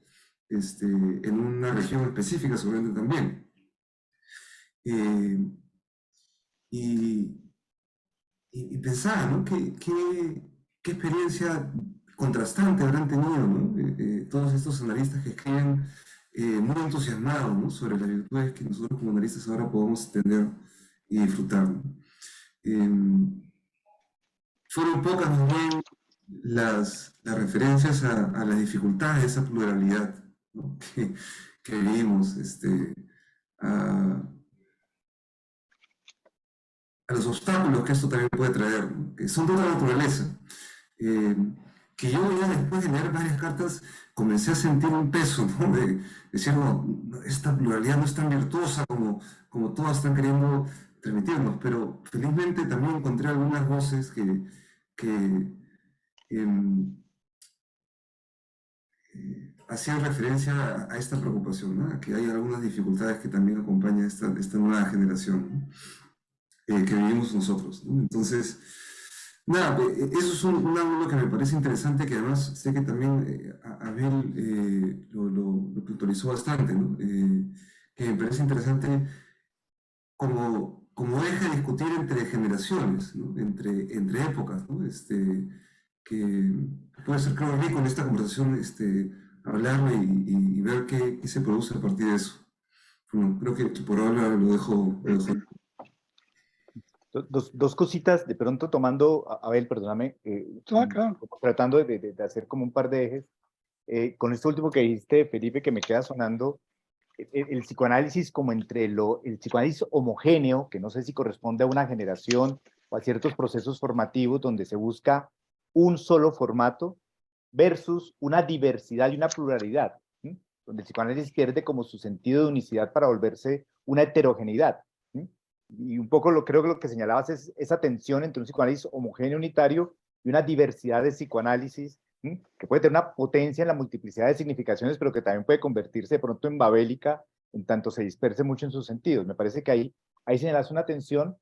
en una región específica seguramente también. Eh, y, y pensaba, ¿no? ¿Qué experiencia contrastante habrán tenido, ¿no? Todos estos analistas que escriben muy entusiasmados, ¿no? Sobre las virtudes que nosotros como analistas ahora podemos entender y disfrutar, ¿no? Fueron pocas más bien las referencias a las dificultades de esa pluralidad, ¿no? que vivimos, a, a los obstáculos que esto también puede traer, ¿no? Que son de otra naturaleza. Eh, que yo ya después de leer varias cartas comencé a sentir un peso, ¿no? De decir, no, esta pluralidad no es tan virtuosa como todas están queriendo transmitirnos, pero felizmente también encontré algunas voces que hacían referencia a esta preocupación, ¿no? Que hay algunas dificultades que también acompañan esta nueva generación, ¿no? Que vivimos nosotros, ¿no? Entonces, nada, eso es un ángulo que me parece interesante, que además sé que también Abel lo puntualizó bastante, ¿no? Que me parece interesante como deja de discutir entre generaciones, ¿no? Entre épocas, ¿no? Que puede ser, creo, rico en esta conversación hablarlo y ver qué se produce a partir de eso. Bueno, creo que por ahora lo dejo. Dos cositas, de pronto tomando, Abel, perdóname, Claro. tratando de hacer como un par de ejes. Con esto último que dijiste, Felipe, que me queda sonando, el psicoanálisis como entre el psicoanálisis homogéneo, que no sé si corresponde a una generación o a ciertos procesos formativos donde se busca un solo formato versus una diversidad y una pluralidad, ¿sí? Donde el psicoanálisis pierde como su sentido de unicidad para volverse una heterogeneidad, ¿sí? Y un poco creo que lo que señalabas es esa tensión entre un psicoanálisis homogéneo unitario y una diversidad de psicoanálisis, ¿sí? Que puede tener una potencia en la multiplicidad de significaciones, pero que también puede convertirse de pronto en babélica, en tanto se disperse mucho en sus sentidos. Me parece que ahí señalas una tensión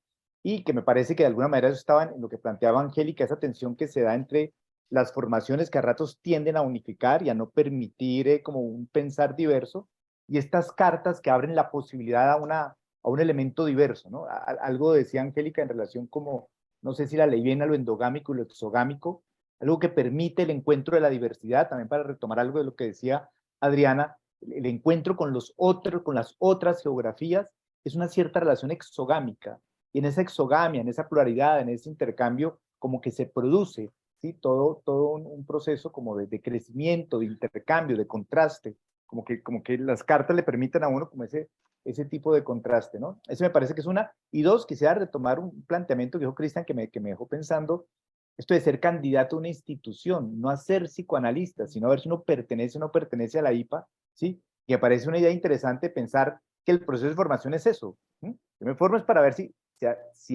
y que me parece que de alguna manera eso estaba en lo que planteaba Angélica, esa tensión que se da entre las formaciones que a ratos tienden a unificar y a no permitir como un pensar diverso, y estas cartas que abren la posibilidad a un elemento diverso, ¿no? Algo decía Angélica en relación como, no sé si la ley viene a lo endogámico y lo exogámico, algo que permite el encuentro de la diversidad, también para retomar algo de lo que decía Adriana, el encuentro con los otros, con las otras geografías, es una cierta relación exogámica, y en esa exogamia, en esa pluralidad, en ese intercambio, como que se produce, ¿sí? Todo un proceso como de crecimiento, de intercambio, de contraste, como que las cartas le permiten a uno como ese tipo de contraste, ¿no? Eso me parece que es una. Y dos, quisiera retomar un planteamiento que dijo Cristian que me dejó pensando, esto de ser candidato a una institución, no a ser psicoanalista, sino a ver si uno pertenece o no pertenece a la IPA, ¿sí? Y me parece una idea interesante pensar que el proceso de formación es eso, ¿sí? Yo me formo es para ver si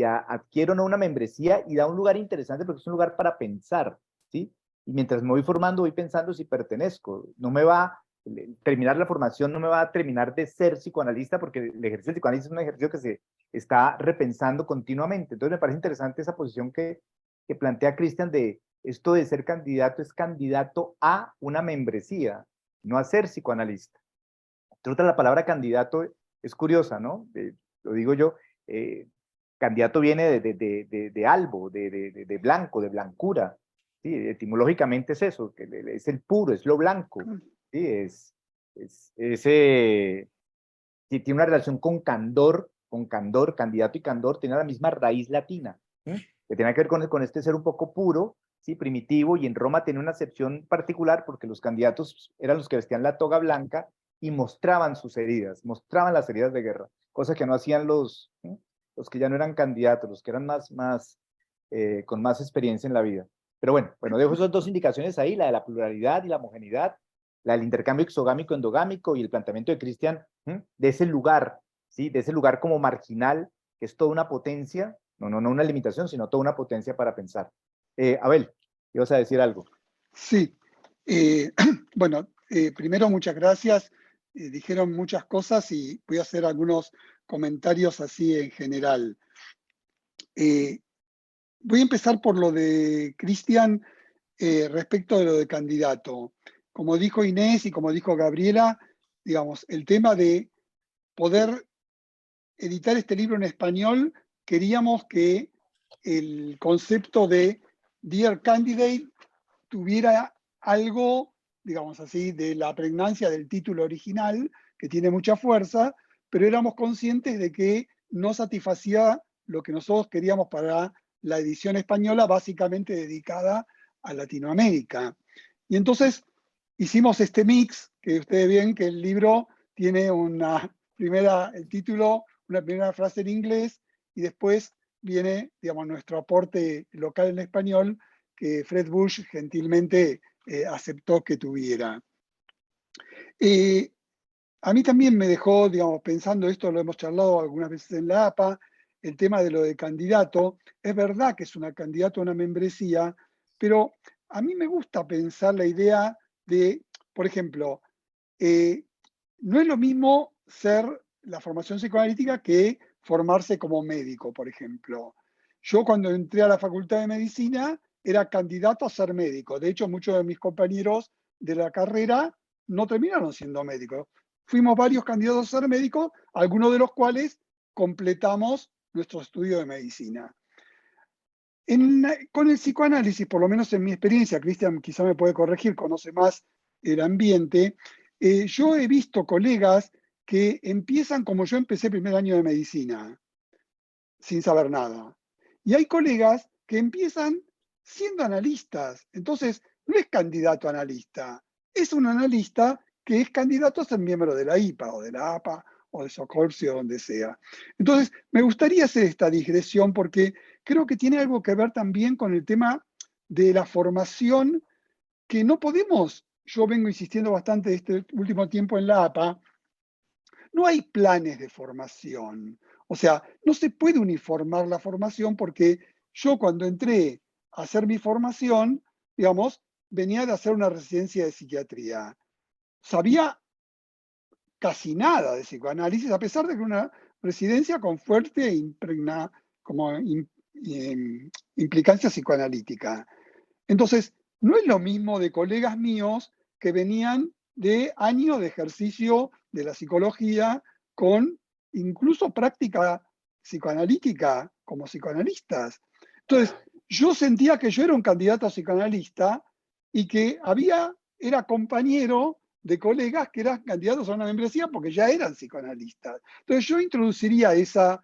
adquiero o no una membresía, y da un lugar interesante porque es un lugar para pensar, ¿sí? Y mientras me voy formando, voy pensando si pertenezco. No me va, terminar la formación no me va a terminar de ser psicoanalista, porque el ejercicio del psicoanálisis es un ejercicio que se está repensando continuamente. Entonces me parece interesante esa posición que plantea Cristian de esto de ser candidato es candidato a una membresía, no a ser psicoanalista. Entonces, la palabra candidato es curiosa, ¿no? Lo digo yo, candidato viene de albo, de blanco, de blancura, ¿sí? Etimológicamente es eso, que es el puro, es lo blanco, ¿sí? Tiene una relación con candor, candidato y candor, tiene la misma raíz latina, ¿sí? Que tiene que ver con este ser un poco puro, ¿sí? Primitivo, y en Roma tiene una acepción particular porque los candidatos eran los que vestían la toga blanca y mostraban sus heridas, mostraban las heridas de guerra, cosa que no hacían los que ya no eran candidatos, los que eran con más experiencia en la vida. Pero bueno, dejo esas dos indicaciones ahí, la de la pluralidad y la homogeneidad, la del intercambio exogámico-endogámico y el planteamiento de Christian, de ese lugar, ¿sí? De ese lugar como marginal, que es toda una potencia, no una limitación, sino toda una potencia para pensar. Abel, ¿ibas a decir algo? Sí, bueno, primero muchas gracias. Dijeron muchas cosas y voy a hacer algunos comentarios así en general. Voy a empezar por lo de Cristian respecto de lo de candidato. Como dijo Inés y como dijo Gabriela, digamos, el tema de poder editar este libro en español, queríamos que el concepto de Dear Candidate tuviera algo, digamos así, de la pregnancia del título original, que tiene mucha fuerza, pero éramos conscientes de que no satisfacía lo que nosotros queríamos para la edición española, básicamente dedicada a Latinoamérica. Y entonces hicimos este mix, que ustedes ven que el libro tiene el título, una primera frase en inglés, y después viene, digamos, nuestro aporte local en español, que Fred Bush gentilmente aceptó que tuviera. A mí también me dejó, digamos, pensando esto, lo hemos charlado algunas veces en la APA, el tema de lo de candidato. Es verdad que es una candidato a una membresía, pero a mí me gusta pensar la idea de, por ejemplo, no es lo mismo ser la formación psicoanalítica que formarse como médico, por ejemplo. Yo cuando entré a la Facultad de Medicina era candidato a ser médico. De hecho, muchos de mis compañeros de la carrera no terminaron siendo médicos. Fuimos varios candidatos a ser médicos, algunos de los cuales completamos nuestro estudio de medicina. Con el psicoanálisis, por lo menos en mi experiencia, Cristian quizá me puede corregir, conoce más el ambiente, yo he visto colegas que empiezan como yo empecé primer año de medicina, sin saber nada. Y hay colegas que empiezan siendo analistas. Entonces, no es candidato a analista, es un analista que es candidato a ser miembro de la IPA o de la APA o de Socorsi o donde sea. Entonces, me gustaría hacer esta digresión porque creo que tiene algo que ver también con el tema de la formación que no podemos, yo vengo insistiendo bastante este último tiempo en la APA, no hay planes de formación. O sea, no se puede uniformar la formación porque yo cuando entré a hacer mi formación, digamos, venía de hacer una residencia de psiquiatría. Sabía casi nada de psicoanálisis, a pesar de que una residencia con fuerte implicancia psicoanalítica. Entonces, no es lo mismo de colegas míos que venían de años de ejercicio de la psicología con incluso práctica psicoanalítica como psicoanalistas. Entonces, yo sentía que yo era un candidato a psicoanalista y que era compañero de colegas que eran candidatos a una membresía porque ya eran psicoanalistas. Entonces, yo introduciría esa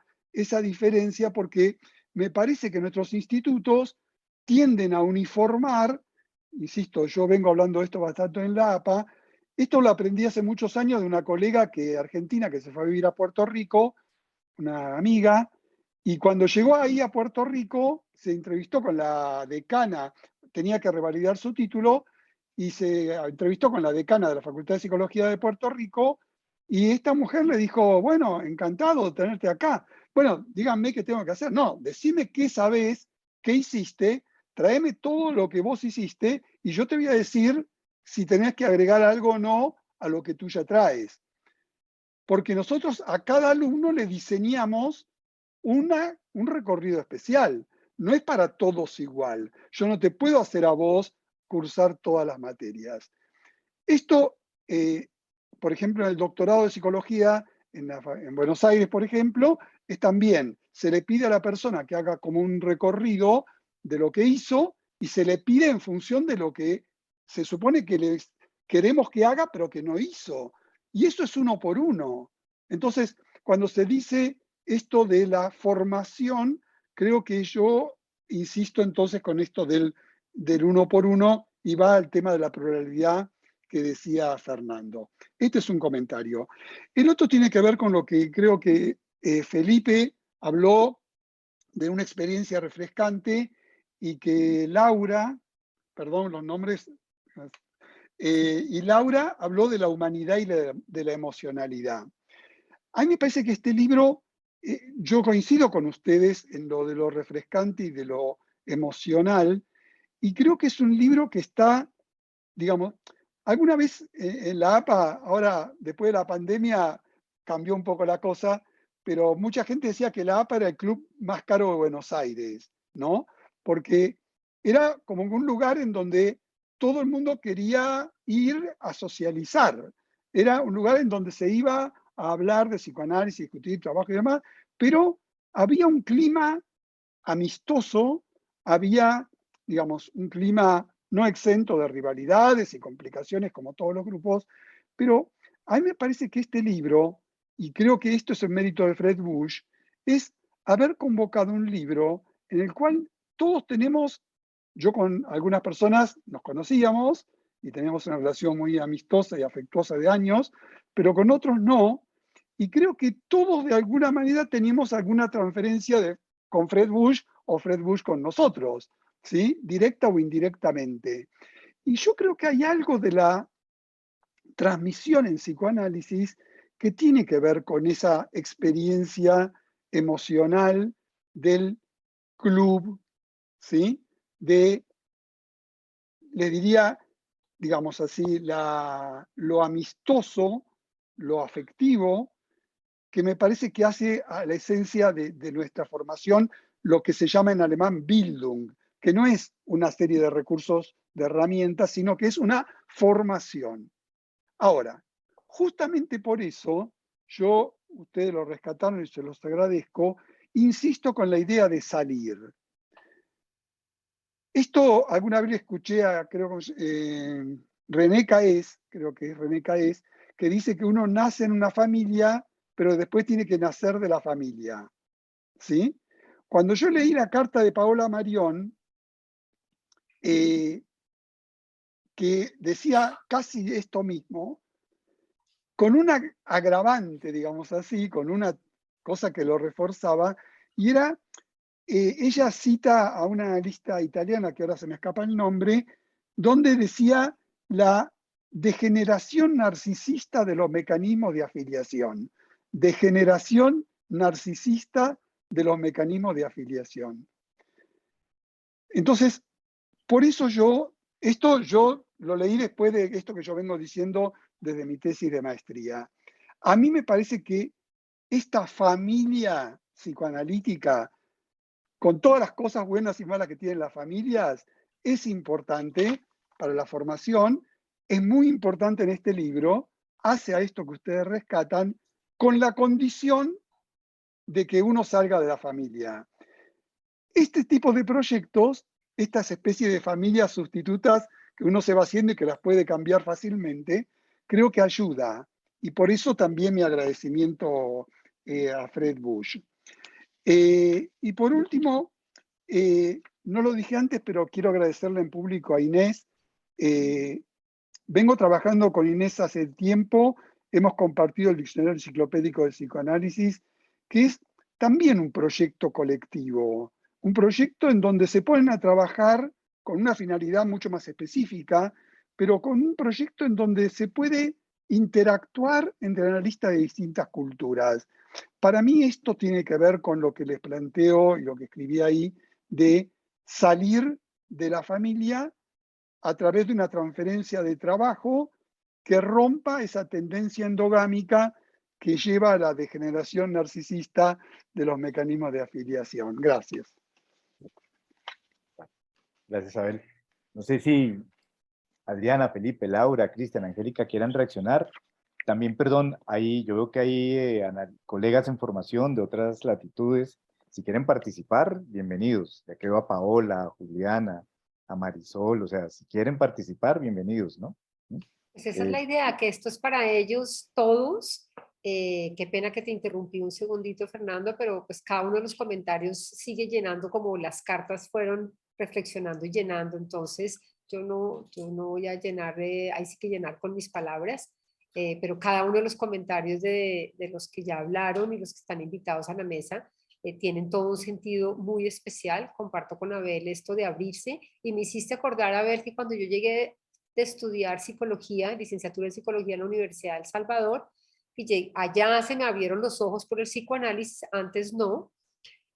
diferencia porque me parece que nuestros institutos tienden a uniformar, insisto, yo vengo hablando de esto bastante en la APA, esto lo aprendí hace muchos años de una colega argentina que se fue a vivir a Puerto Rico, una amiga, y cuando llegó ahí a Puerto Rico, se entrevistó con la decana, tenía que revalidar su título, y se entrevistó con la decana de la Facultad de Psicología de Puerto Rico, y esta mujer le dijo, bueno, encantado de tenerte acá. Bueno, díganme qué tengo que hacer. No, decime qué sabés, qué hiciste, tráeme todo lo que vos hiciste, y yo te voy a decir si tenés que agregar algo o no a lo que tú ya traes. Porque nosotros a cada alumno le diseñamos un recorrido especial. No es para todos igual. Yo no te puedo hacer a vos cursar todas las materias. Esto, por ejemplo, en el doctorado de psicología en Buenos Aires, por ejemplo, es también, se le pide a la persona que haga como un recorrido de lo que hizo y se le pide en función de lo que se supone que queremos que haga, pero que no hizo. Y eso es 1 por 1. Entonces, cuando se dice esto de la formación, creo que yo insisto entonces con esto del 1 por 1 y va al tema de la pluralidad que decía Fernando. Este es un comentario. El otro tiene que ver con lo que creo que Felipe habló de una experiencia refrescante y que Laura, perdón, los nombres. Y Laura habló de la humanidad y de la emocionalidad. A mí me parece que este libro, yo coincido con ustedes en lo de lo refrescante y de lo emocional, y creo que es un libro que está, digamos, alguna vez en la APA, ahora después de la pandemia cambió un poco la cosa, pero mucha gente decía que la APA era el club más caro de Buenos Aires, ¿no? Porque era como un lugar en donde todo el mundo quería ir a socializar. Era un lugar en donde se iba a hablar de psicoanálisis, discutir trabajo y demás, pero había un clima amistoso, había, digamos, un clima no exento de rivalidades y complicaciones como todos los grupos, pero a mí me parece que este libro, y creo que esto es el mérito de Fred Bush, es haber convocado un libro en el cual todos tenemos, yo con algunas personas nos conocíamos y teníamos una relación muy amistosa y afectuosa de años, pero con otros no, y creo que todos de alguna manera teníamos alguna transferencia con Fred Bush o Fred Bush con nosotros, ¿sí? Directa o indirectamente. Y yo creo que hay algo de la transmisión en psicoanálisis que tiene que ver con esa experiencia emocional del club, ¿sí? Le diría, digamos así, lo amistoso, lo afectivo, que me parece que hace a la esencia de nuestra formación lo que se llama en alemán Bildung, que no es una serie de recursos, de herramientas, sino que es una formación. Ahora, justamente por eso, ustedes lo rescataron y se los agradezco, insisto con la idea de salir. Esto alguna vez escuché a, creo que René Caes, creo que es René Caes, que dice que uno nace en una familia, pero después tiene que nacer de la familia. ¿Sí? Cuando yo leí la carta de Paola Marión, que decía casi esto mismo, con una agravante, digamos así, con una cosa que lo reforzaba, y era, ella cita a una analista italiana, que ahora se me escapa el nombre, donde decía la degeneración narcisista de los mecanismos de afiliación. Degeneración narcisista de los mecanismos de afiliación. Entonces, por eso esto yo lo leí después de esto que yo vengo diciendo desde mi tesis de maestría. A mí me parece que esta familia psicoanalítica, con todas las cosas buenas y malas que tienen las familias, es importante para la formación, es muy importante en este libro, hace a esto que ustedes rescatan, con la condición de que uno salga de la familia. Este tipo de proyectos, estas especies de familias sustitutas que uno se va haciendo y que las puede cambiar fácilmente, creo que ayuda. Y por eso también mi agradecimiento a Fred Bush. Y por último, no lo dije antes, pero quiero agradecerle en público a Inés. Vengo trabajando con Inés hace tiempo, hemos compartido el Diccionario Enciclopédico de Psicoanálisis, que es también un proyecto colectivo, un proyecto en donde se ponen a trabajar con una finalidad mucho más específica, pero con un proyecto en donde se puede interactuar entre analistas de distintas culturas. Para mí esto tiene que ver con lo que les planteo y lo que escribí ahí, de salir de la familia a través de una transferencia de trabajo que rompa esa tendencia endogámica que lleva a la degeneración narcisista de los mecanismos de afiliación. Gracias. Gracias, Abel. No sé si Adriana, Felipe, Laura, Cristian, Angélica quieran reaccionar. También, perdón, yo veo que hay colegas en formación de otras latitudes. Si quieren participar, bienvenidos. Ya que veo a Paola, a Juliana, a Marisol, o sea, si quieren participar, bienvenidos, ¿no? Pues esa es la idea, que esto es para ellos todos. Qué pena que te interrumpí un segundito, Fernando, pero pues cada uno de los comentarios sigue llenando como las cartas fueron reflexionando y llenando. Entonces, yo no voy a llenar, ahí sí que llenar con mis palabras, pero cada uno de los comentarios de los que ya hablaron y los que están invitados a la mesa, tienen todo un sentido muy especial. Comparto con Abel esto de abrirse, y me hiciste acordar, Abel, que cuando yo llegué de estudiar psicología, licenciatura en psicología en la Universidad de El Salvador, y allá se me abrieron los ojos por el psicoanálisis, antes no,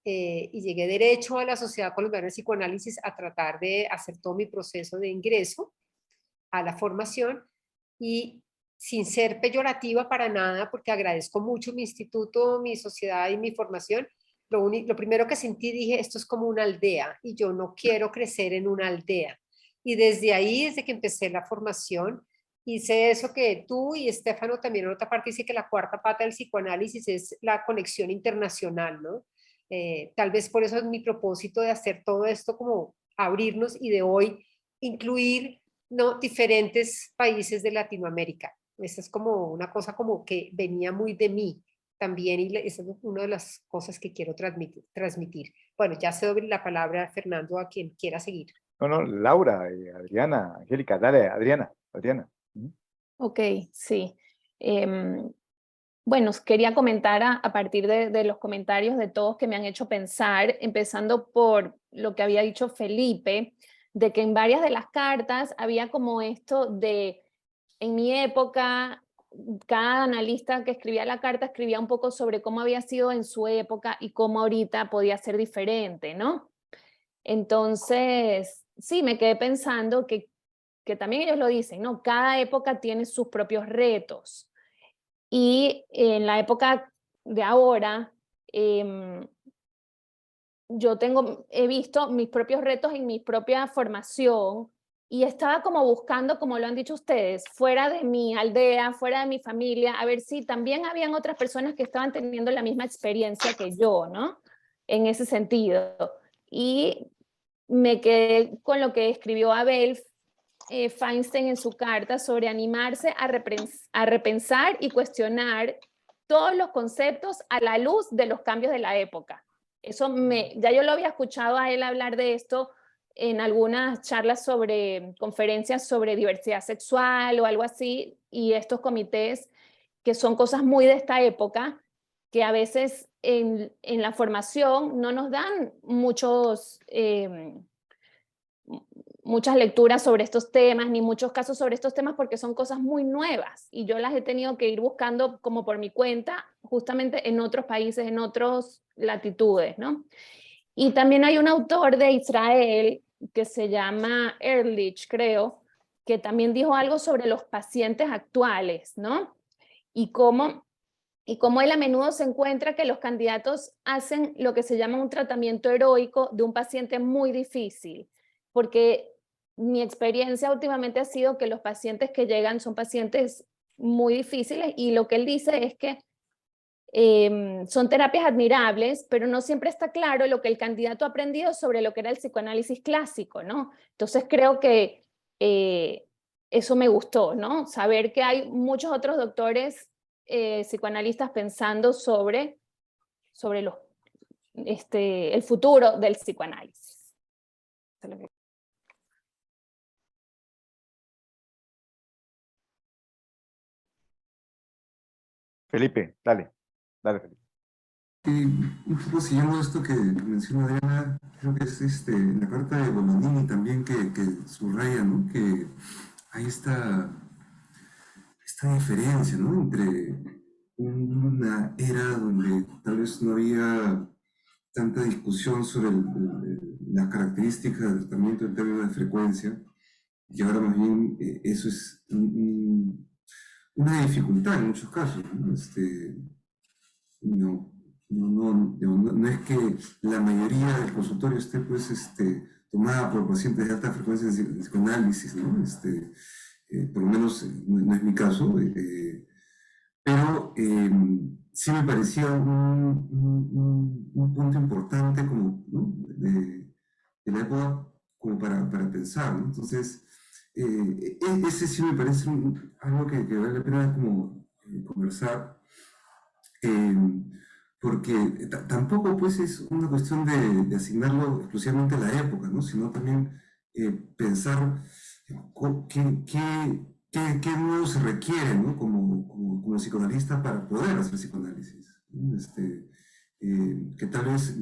y llegué derecho a la Sociedad Colombiana de Psicoanálisis a tratar de hacer todo mi proceso de ingreso a la formación, y sin ser peyorativa para nada, porque agradezco mucho mi instituto, mi sociedad y mi formación, lo primero que sentí, dije, esto es como una aldea y yo no quiero crecer en una aldea. Y desde ahí, desde que empecé la formación, hice eso que tú y Estefano también en otra parte dice, que la cuarta pata del psicoanálisis es la conexión internacional, ¿no? Tal vez por eso es mi propósito de hacer todo esto, como abrirnos y de hoy incluir, ¿no?, diferentes países de Latinoamérica. Esa es como una cosa como que venía muy de mí también, y esa es una de las cosas que quiero transmitir. Bueno, ya cedo la palabra a Fernando, a quien quiera seguir. No, no, Laura, Adriana, Angélica, dale, Adriana. Ok, sí. Bueno, quería comentar a partir de los comentarios de todos que me han hecho pensar, empezando por lo que había dicho Felipe, de que en varias de las cartas había como esto de, en mi época, cada analista que escribía la carta escribía un poco sobre cómo había sido en su época y cómo ahorita podía ser diferente, ¿no? Entonces, sí, me quedé pensando que también ellos lo dicen, ¿no? Cada época tiene sus propios retos. Y en la época de ahora, yo he visto mis propios retos en mi propia formación, y estaba como buscando, como lo han dicho ustedes, fuera de mi aldea, fuera de mi familia, a ver si también habían otras personas que estaban teniendo la misma experiencia que yo, ¿no? En ese sentido. Y me quedé con lo que escribió Abel Feinstein en su carta sobre animarse a repensar y cuestionar todos los conceptos a la luz de los cambios de la época. Eso ya yo lo había escuchado a él hablar de esto en algunas charlas sobre conferencias sobre diversidad sexual o algo así, y estos comités que son cosas muy de esta época, que a veces en la formación no nos dan muchas lecturas sobre estos temas, ni muchos casos sobre estos temas, porque son cosas muy nuevas y yo las he tenido que ir buscando como por mi cuenta, justamente en otros países, en otras latitudes, ¿no? Y también hay un autor de Israel que se llama Ehrlich, creo, que también dijo algo sobre los pacientes actuales, ¿no? Y cómo él a menudo se encuentra que los candidatos hacen lo que se llama un tratamiento heroico de un paciente muy difícil, porque mi experiencia últimamente ha sido que los pacientes que llegan son pacientes muy difíciles, y lo que él dice es que son terapias admirables, pero no siempre está claro lo que el candidato ha aprendido sobre lo que era el psicoanálisis clásico, ¿no? Entonces creo que eso me gustó, ¿no? Saber que hay muchos otros doctores psicoanalistas pensando sobre el futuro del psicoanálisis. Felipe, dale, Felipe. Un poco siguiendo esto que menciona Adriana, creo que es en la carta de Bolognini también que subraya, ¿no?, que hay esta diferencia, ¿no?, entre una era donde tal vez no había tanta discusión sobre las características del tratamiento en términos de frecuencia, y ahora más bien eso es una dificultad en muchos casos, ¿no? No es que la mayoría del consultorio esté pues tomada por pacientes de alta frecuencia en psicoanálisis, ¿no? Por lo menos no es mi caso, pero sí me parecía un punto importante como, ¿no?, de la época como para pensar, ¿no? Entonces, ese sí me parece algo que vale la pena como conversar, porque tampoco pues es una cuestión de asignarlo exclusivamente a la época, ¿no?, sino también pensar qué nuevo se requiere, ¿no?, como psicoanalista para poder hacer psicoanálisis, ¿no? que tal vez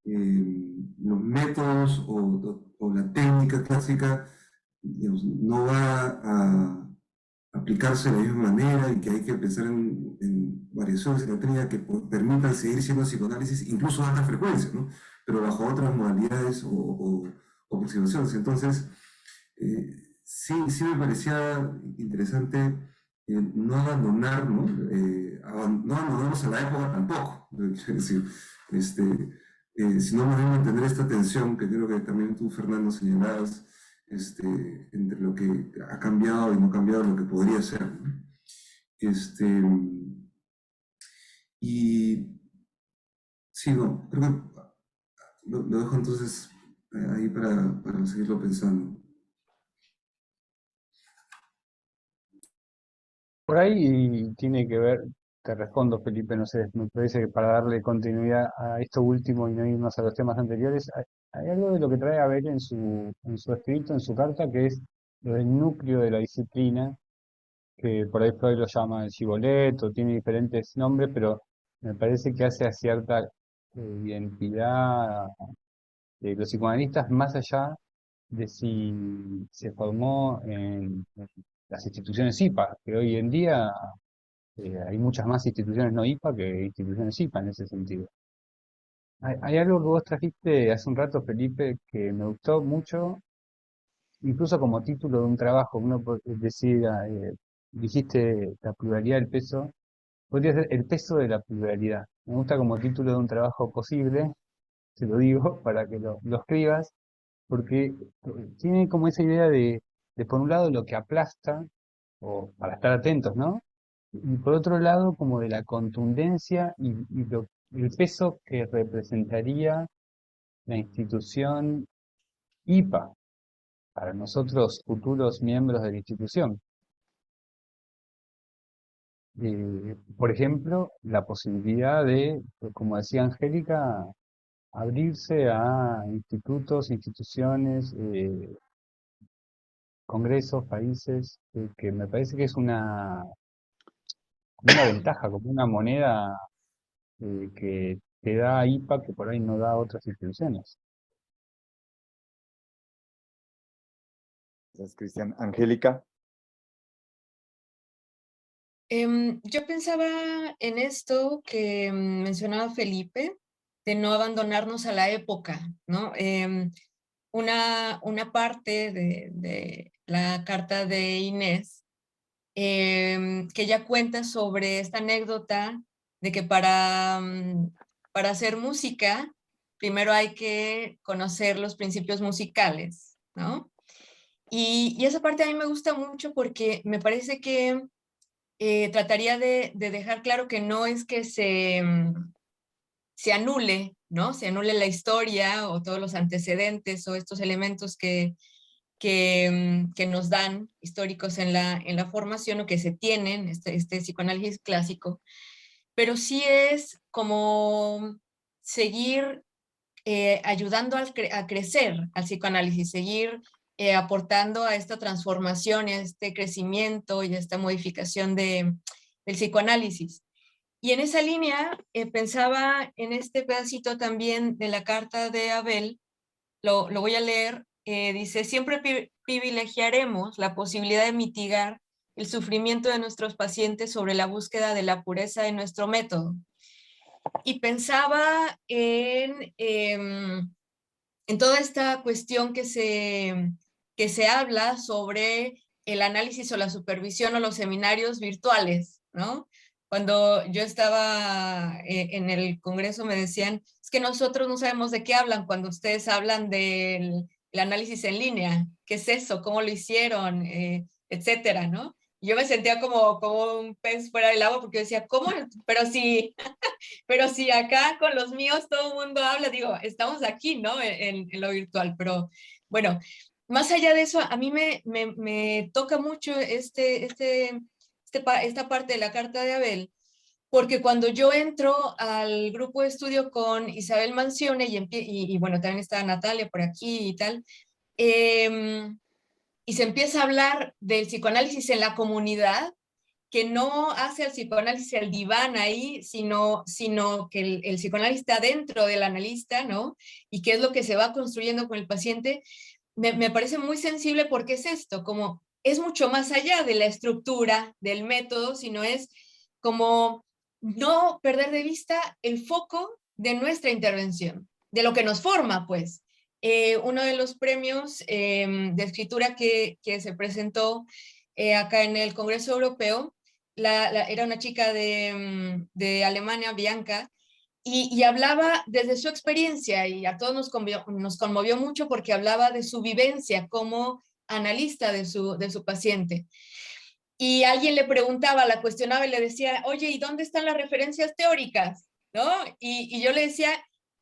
los métodos o la técnica clásica, digamos, no va a aplicarse de la misma manera y que hay que pensar en variaciones en la técnica que permitan seguir siendo psicoanálisis, incluso a alta frecuencia, ¿no? Pero bajo otras modalidades o aproximaciones. Entonces, sí me parecía interesante no abandonar, ¿no? No abandonarnos a la época tampoco, quiero decir, sino más bien mantener esta tensión que creo que también tú, Fernando, señalabas, entre lo que ha cambiado y no ha cambiado lo que podría ser, ¿no? Y sí, no, creo que lo dejo entonces ahí para seguirlo pensando. Por ahí tiene que ver, te respondo Felipe, no sé, me parece que para darle continuidad a esto último y no irnos a los temas anteriores, hay algo de lo que trae Abel en su escrito, en su carta, que es lo del núcleo de la disciplina, que por ahí Freud lo llama el ciboleto, tiene diferentes nombres, pero me parece que hace a cierta identidad de los psicoanalistas más allá de si se formó en las instituciones IPA, que hoy en día hay muchas más instituciones no IPA que instituciones IPA en ese sentido. Hay algo que vos trajiste hace un rato, Felipe, que me gustó mucho, incluso como título de un trabajo. Uno decía, dijiste la pluralidad del peso, podría ser el peso de la pluralidad. Me gusta como título de un trabajo posible, te lo digo, para que lo escribas, porque tiene como esa idea de por un lado lo que aplasta, o para estar atentos, ¿no? Y por otro lado, como de la contundencia el peso que representaría la institución IPA para nosotros futuros miembros de la institución. Por ejemplo, la posibilidad de, como decía Angélica, abrirse a institutos, instituciones, congresos, países, que me parece que es una ventaja, como una moneda que te da IPA que por ahí no da otras instituciones. Gracias, Cristian. Angélica. Yo pensaba en esto que mencionaba Felipe, de no abandonarnos a la época, ¿no? Una parte de la carta de Inés, que ya cuenta sobre esta anécdota de que para hacer música, primero hay que conocer los principios musicales, ¿no? Y esa parte a mí me gusta mucho porque me parece que trataría de dejar claro que no es que se anule, ¿no? Se anule la historia o todos los antecedentes o estos elementos que nos dan históricos en la formación o que se tienen, este psicoanálisis clásico, pero sí es como seguir ayudando a crecer al psicoanálisis, seguir aportando a esta transformación y a este crecimiento y a esta modificación del psicoanálisis. Y en esa línea pensaba en este pedacito también de la carta de Abel, lo voy a leer, dice, siempre privilegiaremos la posibilidad de mitigar el sufrimiento de nuestros pacientes sobre la búsqueda de la pureza de nuestro método. Y pensaba en toda esta cuestión que se habla sobre el análisis o la supervisión o los seminarios virtuales, ¿no? Cuando yo estaba en el Congreso me decían, es que nosotros no sabemos de qué hablan cuando ustedes hablan del análisis en línea. ¿Qué es eso? ¿Cómo lo hicieron? Etcétera, ¿no? Y yo me sentía como un pez fuera del agua porque yo decía, ¿cómo? Pero si acá con los míos todo el mundo habla, digo, estamos aquí, ¿no? En lo virtual, pero bueno, más allá de eso, a mí me toca mucho esta parte de la carta de Abel, porque cuando yo entro al grupo de estudio con Isabel Mancione y bueno, también está Natalia por aquí y tal, y se empieza a hablar del psicoanálisis en la comunidad, que no hace al psicoanálisis el diván ahí, sino que el psicoanálisis está dentro del analista, ¿no? Y qué es lo que se va construyendo con el paciente, me parece muy sensible porque es esto, como es mucho más allá de la estructura, del método, sino es como no perder de vista el foco de nuestra intervención, de lo que nos forma, pues. Uno de los premios de escritura que se presentó acá en el Congreso Europeo, era una chica de Alemania, Bianca, y hablaba desde su experiencia, y a todos nos conmovió mucho porque hablaba de su vivencia como analista de su paciente. Y alguien le preguntaba, la cuestionaba y le decía, oye, ¿y dónde están las referencias teóricas? ¿No? Y yo le decía,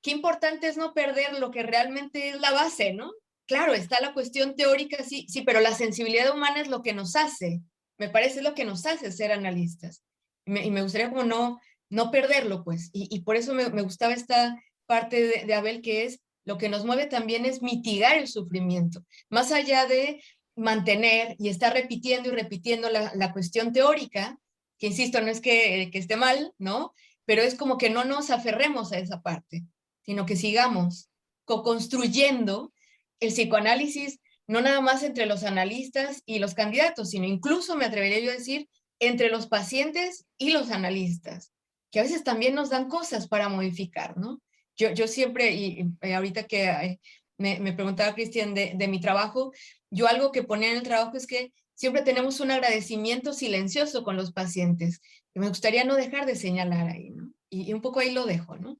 qué importante es no perder lo que realmente es la base, ¿no? Claro, está la cuestión teórica, sí, pero la sensibilidad humana es lo que nos hace, me parece lo que nos hace ser analistas. Y me gustaría como no perderlo, pues. Y por eso me gustaba esta parte de Abel, que es lo que nos mueve también es mitigar el sufrimiento, más allá de mantener y estar repitiendo y repitiendo la cuestión teórica, que insisto, no es que esté mal, ¿no? Pero es como que no nos aferremos a esa parte, sino que sigamos co-construyendo el psicoanálisis, no nada más entre los analistas y los candidatos, sino incluso, me atrevería yo a decir, entre los pacientes y los analistas, que a veces también nos dan cosas para modificar, ¿no? Yo siempre, y ahorita que me preguntaba Cristian de mi trabajo, yo algo que ponía en el trabajo es que siempre tenemos un agradecimiento silencioso con los pacientes, que me gustaría no dejar de señalar ahí, ¿no? Y un poco ahí lo dejo, ¿no?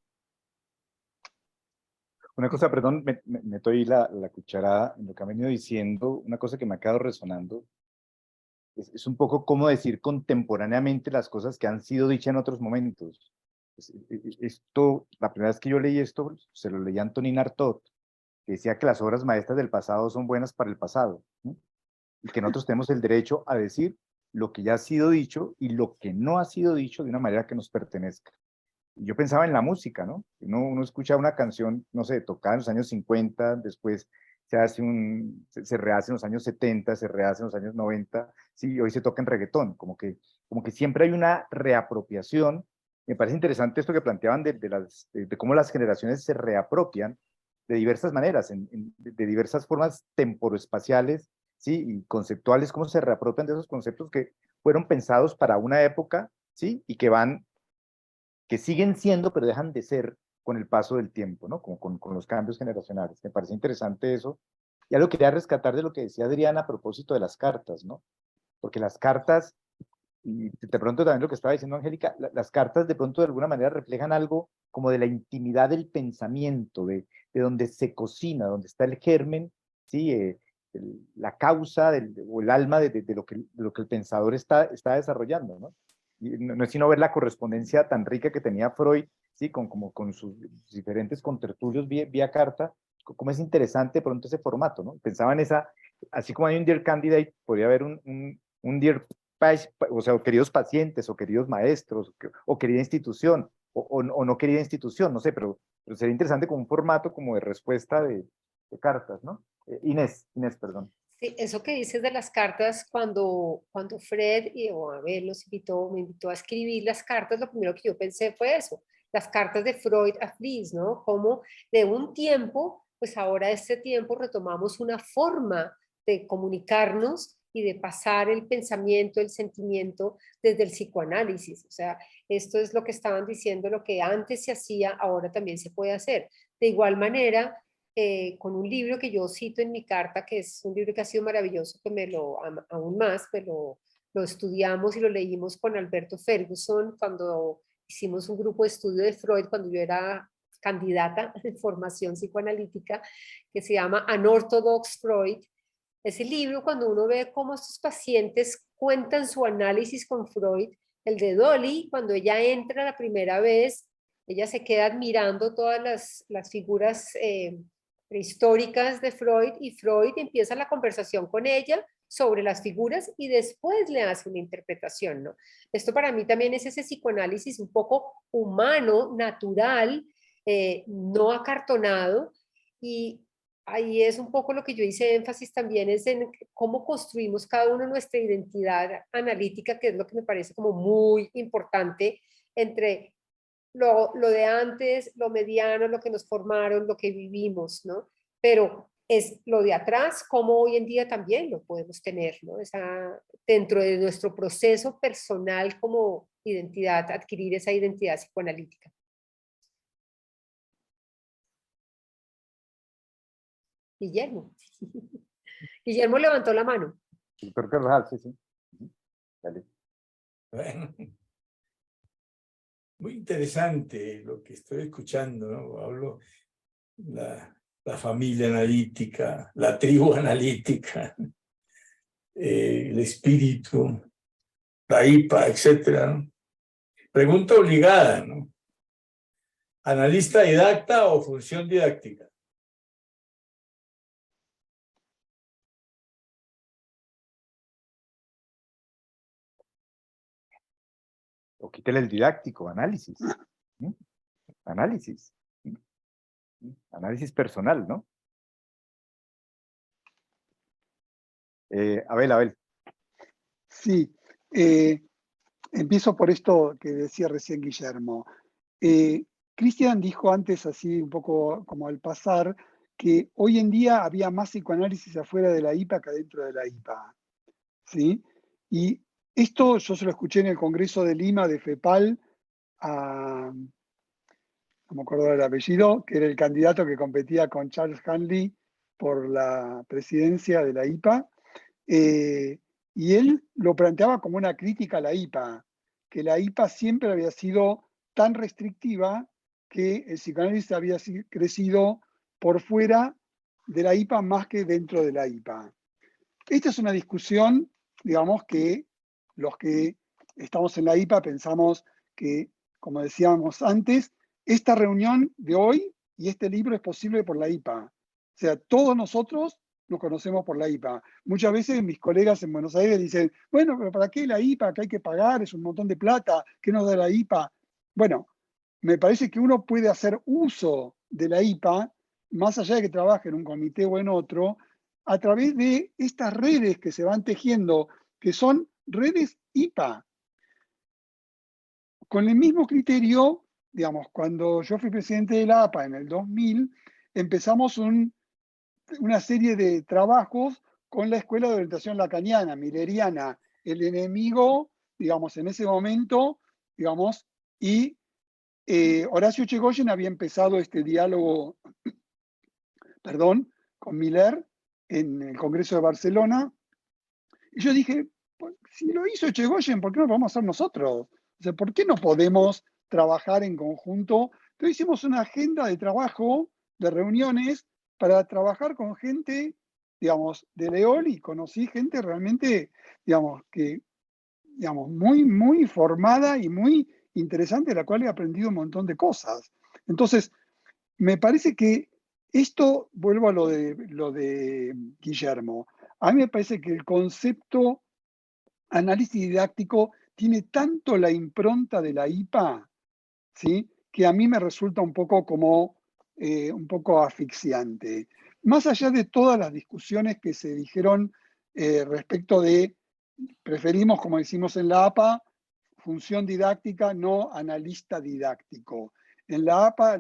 Una cosa, perdón, meto ahí la cucharada en lo que han venido diciendo, una cosa que me ha quedado resonando, es un poco cómo decir contemporáneamente las cosas que han sido dichas en otros momentos. Esto, la primera vez que yo leí esto, se lo leí a Antonin Artaud, que decía que las obras maestras del pasado son buenas para el pasado, ¿no? Y que nosotros tenemos el derecho a decir lo que ya ha sido dicho y lo que no ha sido dicho de una manera que nos pertenezca. Y yo pensaba en la música, ¿no? Uno escucha una canción, no sé, tocada en los años 50, después se rehace en los años 70, se rehace en los años 90, sí, hoy se toca en reggaetón, como que siempre hay una reapropiación. Me parece interesante esto que planteaban de cómo las generaciones se reapropian de diversas maneras, de diversas formas temporoespaciales, sí, y conceptuales, cómo se reapropian de esos conceptos que fueron pensados para una época, sí, y que siguen siendo, pero dejan de ser con el paso del tiempo, ¿no? Como con los cambios generacionales. Me parece interesante eso. Y algo que quería rescatar de lo que decía Adriana a propósito de las cartas, ¿no? Porque las cartas, y de pronto también lo que estaba diciendo Angélica, las cartas de pronto de alguna manera reflejan algo como de la intimidad del pensamiento, de donde se cocina, donde está el germen, ¿sí? La causa o el alma de lo que el pensador está desarrollando, ¿no? Y no es sino ver la correspondencia tan rica que tenía Freud, ¿sí? con sus diferentes contertulios vía carta, como es interesante de pronto ese formato, ¿no? Pensaba en esa, así como hay un Dear Candidate, podría haber un Dear, o sea, queridos pacientes, o queridos maestros, o querida institución, o no querida institución, no sé, pero sería interesante como un formato como de respuesta de cartas, ¿no? Inés, perdón. Sí, eso que dices de las cartas, cuando Fred o Abel me invitó a escribir las cartas, lo primero que yo pensé fue eso, las cartas de Freud a Fliess, ¿no? Como de un tiempo, pues ahora este tiempo retomamos una forma de comunicarnos y de pasar el pensamiento, el sentimiento desde el psicoanálisis. O sea, esto es lo que estaban diciendo, lo que antes se hacía, ahora también se puede hacer. De igual manera, con un libro que yo cito en mi carta, que es un libro que ha sido maravilloso, que aún más, lo estudiamos y lo leímos con Alberto Ferguson cuando hicimos un grupo de estudio de Freud, cuando yo era candidata de formación psicoanalítica, que se llama Unorthodox Freud. Ese libro, cuando uno ve cómo estos pacientes cuentan su análisis con Freud, el de Dolly, cuando ella entra la primera vez, ella se queda admirando todas las figuras prehistóricas de Freud, y Freud empieza la conversación con ella sobre las figuras y después le hace una interpretación, ¿no? Esto para mí también es ese psicoanálisis un poco humano, natural, no acartonado, y ahí es un poco lo que yo hice énfasis también, es en cómo construimos cada uno nuestra identidad analítica, que es lo que me parece como muy importante entre lo de antes, lo mediano, lo que nos formaron, lo que vivimos, ¿no? Pero es lo de atrás, como hoy en día también lo podemos tener, ¿no? Dentro de nuestro proceso personal como identidad, adquirir esa identidad psicoanalítica. Guillermo. Guillermo levantó la mano. Doctor Carvajal, sí, sí. Dale. Bueno, muy interesante lo que estoy escuchando, ¿no? Hablo la familia analítica, la tribu analítica, el espíritu, la IPA, etcétera, ¿no? Pregunta obligada, ¿no? ¿Analista didacta o función didáctica? O quítale el didáctico, análisis. Análisis. Análisis personal, ¿no? Abel. Sí, empiezo por esto que decía recién Guillermo. Cristian dijo antes, así un poco como al pasar, que hoy en día había más psicoanálisis afuera de la IPA que adentro de la IPA. ¿Sí? Y esto yo se lo escuché en el Congreso de Lima de FEPAL no me acuerdo del apellido, que era el candidato que competía con Charles Hanley por la presidencia de la IPA, y él lo planteaba como una crítica a la IPA, que la IPA siempre había sido tan restrictiva que el psicoanálisis había crecido por fuera de la IPA más que dentro de la IPA. Esta es una discusión, digamos, que los que estamos en la IPA pensamos que, como decíamos antes, esta reunión de hoy y este libro es posible por la IPA. O sea, todos nosotros nos conocemos por la IPA. Muchas veces mis colegas en Buenos Aires dicen, bueno, pero ¿para qué la IPA? Que hay que pagar, es un montón de plata, ¿qué nos da la IPA? Bueno, me parece que uno puede hacer uso de la IPA, más allá de que trabaje en un comité o en otro, a través de estas redes que se van tejiendo, que son redes IPA. Con el mismo criterio, digamos, cuando yo fui presidente de la APA en el 2000, empezamos una serie de trabajos con la Escuela de Orientación Lacaniana, Milleriana, el enemigo, digamos, en ese momento, digamos, y Horacio Echegoyen había empezado este diálogo, con Miller en el Congreso de Barcelona, y yo dije, pues, si lo hizo Echegoyen, ¿por qué no lo vamos a hacer nosotros? O sea, ¿por qué no podemos trabajar en conjunto? Entonces hicimos una agenda de trabajo, de reuniones, para trabajar con gente, digamos, de Leol, y conocí gente realmente, digamos, muy, muy formada y muy interesante, de la cual he aprendido un montón de cosas. Entonces, me parece que esto, vuelvo a lo de Guillermo, a mí me parece que el concepto análisis didáctico tiene tanto la impronta de la IPA, ¿sí?, que a mí me resulta un poco como un poco asfixiante. Más allá de todas las discusiones que se dijeron respecto de, preferimos, como decimos en la APA, función didáctica, no analista didáctico. En la APA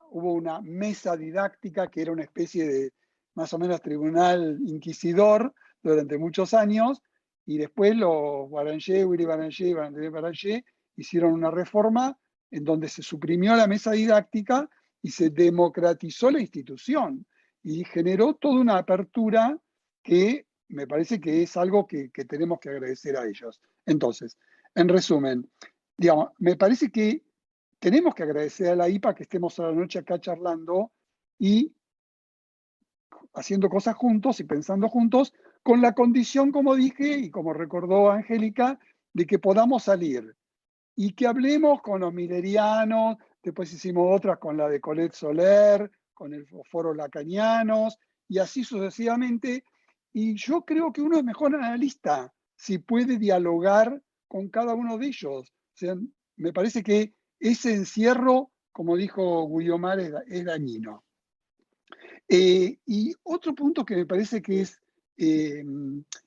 hubo una mesa didáctica que era una especie de, más o menos, tribunal inquisidor durante muchos años, y después los Barangé, Willy Barangé y Barangé hicieron una reforma en donde se suprimió la mesa didáctica y se democratizó la institución, y generó toda una apertura que me parece que es algo que tenemos que agradecer a ellos. Entonces, en resumen, digamos, me parece que tenemos que agradecer a la IPA que estemos a la noche acá charlando y haciendo cosas juntos y pensando juntos, con la condición, como dije, y como recordó Angélica, de que podamos salir y que hablemos con los millerianos. Después hicimos otras con la de Colette Soler, con el Foro Lacanianos, y así sucesivamente. Y yo creo que uno es mejor analista si puede dialogar con cada uno de ellos. O sea, me parece que ese encierro, como dijo Guiomar, es dañino. Y otro punto que me parece que es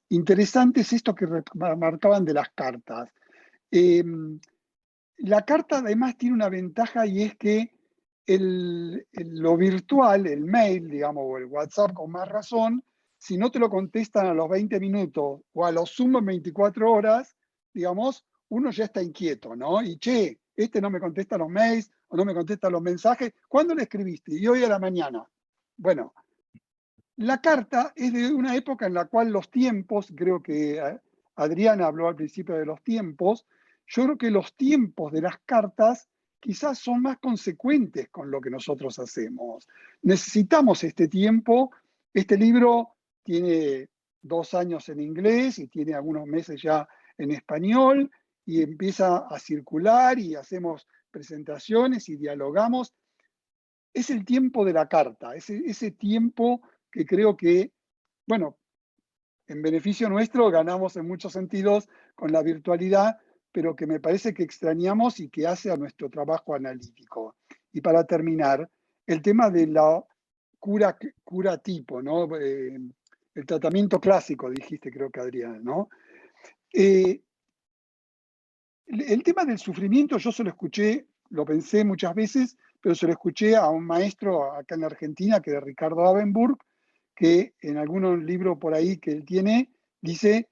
interesante es esto que marcaban de las cartas. La carta además tiene una ventaja y es que lo virtual, el mail, digamos, o el WhatsApp con más razón, si no te lo contestan a los 20 minutos o a lo sumo en 24 horas, digamos, uno ya está inquieto, ¿no? Y che, este no me contesta los mails o no me contesta los mensajes. ¿Cuándo le escribiste? Y hoy a la mañana. Bueno, la carta es de una época en la cual los tiempos, creo que Adriana habló al principio de los tiempos, yo creo que los tiempos de las cartas quizás son más consecuentes con lo que nosotros hacemos. Necesitamos este tiempo. Este libro tiene 2 años en inglés y tiene algunos meses ya en español y empieza a circular y hacemos presentaciones y dialogamos. Es el tiempo de la carta, ese tiempo que creo que, bueno, en beneficio nuestro ganamos en muchos sentidos con la virtualidad, pero que me parece que extrañamos y que hace a nuestro trabajo analítico. Y para terminar, el tema de la cura tipo, ¿no? El tratamiento clásico, dijiste, creo que Adrián, ¿no? El tema del sufrimiento yo se lo escuché, lo pensé muchas veces, pero se lo escuché a un maestro acá en la Argentina, que es Ricardo Abenburg, que en algún libro por ahí que él tiene, dice,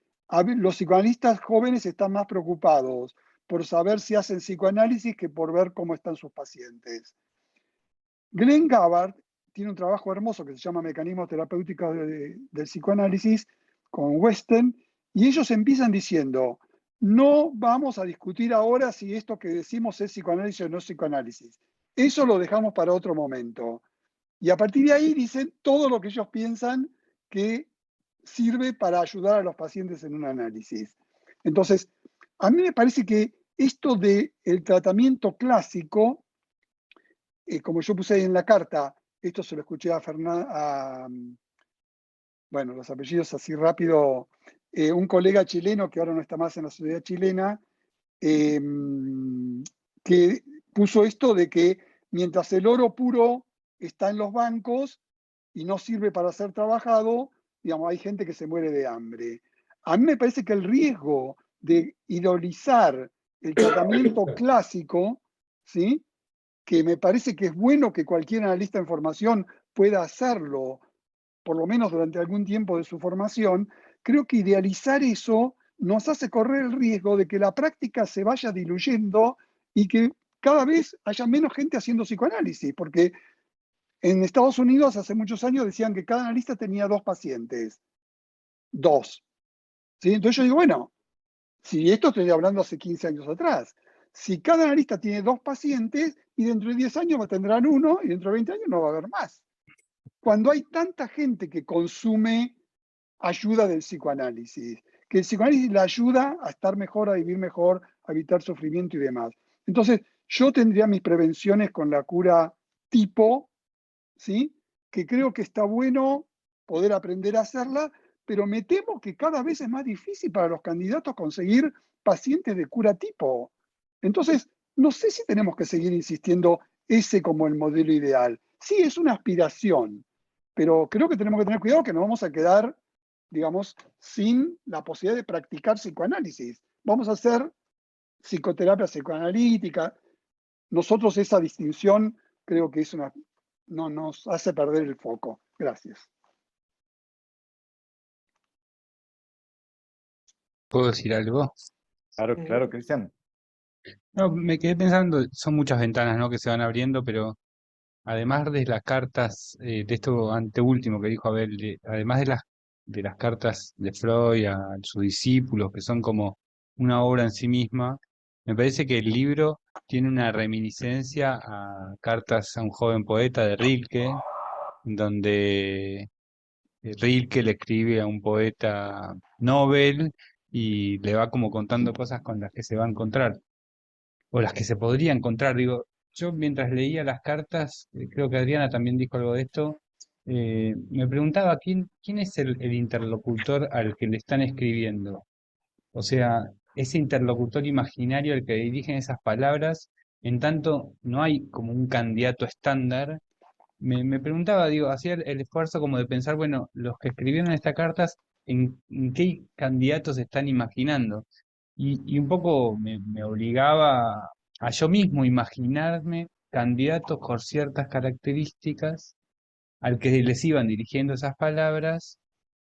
los psicoanalistas jóvenes están más preocupados por saber si hacen psicoanálisis que por ver cómo están sus pacientes. Glenn Gabbard tiene un trabajo hermoso que se llama Mecanismos Terapéuticos del Psicoanálisis con Weston, y ellos empiezan diciendo, no vamos a discutir ahora si esto que decimos es psicoanálisis o no es psicoanálisis. Eso lo dejamos para otro momento. Y a partir de ahí dicen todo lo que ellos piensan que sirve para ayudar a los pacientes en un análisis. Entonces, a mí me parece que esto del tratamiento clásico, como yo puse ahí en la carta, esto se lo escuché a Fernanda, bueno, los apellidos así rápido, un colega chileno que ahora no está más en la sociedad chilena, que puso esto de que mientras el oro puro está en los bancos y no sirve para ser trabajado, digamos, hay gente que se muere de hambre. A mí me parece que el riesgo de idolizar el tratamiento clásico, ¿sí? Que me parece que es bueno que cualquier analista en formación pueda hacerlo, por lo menos durante algún tiempo de su formación, creo que idealizar eso nos hace correr el riesgo de que la práctica se vaya diluyendo y que cada vez haya menos gente haciendo psicoanálisis, porque en Estados Unidos hace muchos años decían que cada analista tenía 2 pacientes. 2. ¿Sí? Entonces yo digo, bueno, si esto estoy hablando hace 15 años atrás, si cada analista tiene 2 pacientes y dentro de 10 años tendrán 1 y dentro de 20 años no va a haber más. Cuando hay tanta gente que consume ayuda del psicoanálisis, que el psicoanálisis la ayuda a estar mejor, a vivir mejor, a evitar sufrimiento y demás. Entonces, yo tendría mis prevenciones con la cura tipo, ¿sí? Que creo que está bueno poder aprender a hacerla, pero me temo que cada vez es más difícil para los candidatos conseguir pacientes de cura tipo. Entonces, no sé si tenemos que seguir insistiendo ese como el modelo ideal. Sí, es una aspiración, pero creo que tenemos que tener cuidado que nos vamos a quedar, digamos, sin la posibilidad de practicar psicoanálisis. Vamos a hacer psicoterapia psicoanalítica. Nosotros esa distinción creo que es no nos hace perder el foco. Gracias. ¿Puedo decir algo? Claro, claro, Cristian. No, me quedé pensando, son muchas ventanas, ¿no?, que se van abriendo, pero además de las cartas, de esto anteúltimo que dijo Abel, además de las cartas de Freud a sus discípulos, que son como una obra en sí misma, me parece que el libro tiene una reminiscencia a cartas a un joven poeta de Rilke, donde Rilke le escribe a un poeta Nobel y le va como contando cosas con las que se va a encontrar, o las que se podría encontrar. Digo, yo mientras leía las cartas, creo que Adriana también dijo algo de esto, me preguntaba quién es el interlocutor al que le están escribiendo. O sea, ese interlocutor imaginario al que dirigen esas palabras, en tanto no hay como un candidato estándar, me preguntaba, digo, hacía el esfuerzo como de pensar, bueno, los que escribieron estas cartas, en qué candidatos se están imaginando? Y un poco me obligaba a yo mismo imaginarme candidatos con ciertas características al que les iban dirigiendo esas palabras,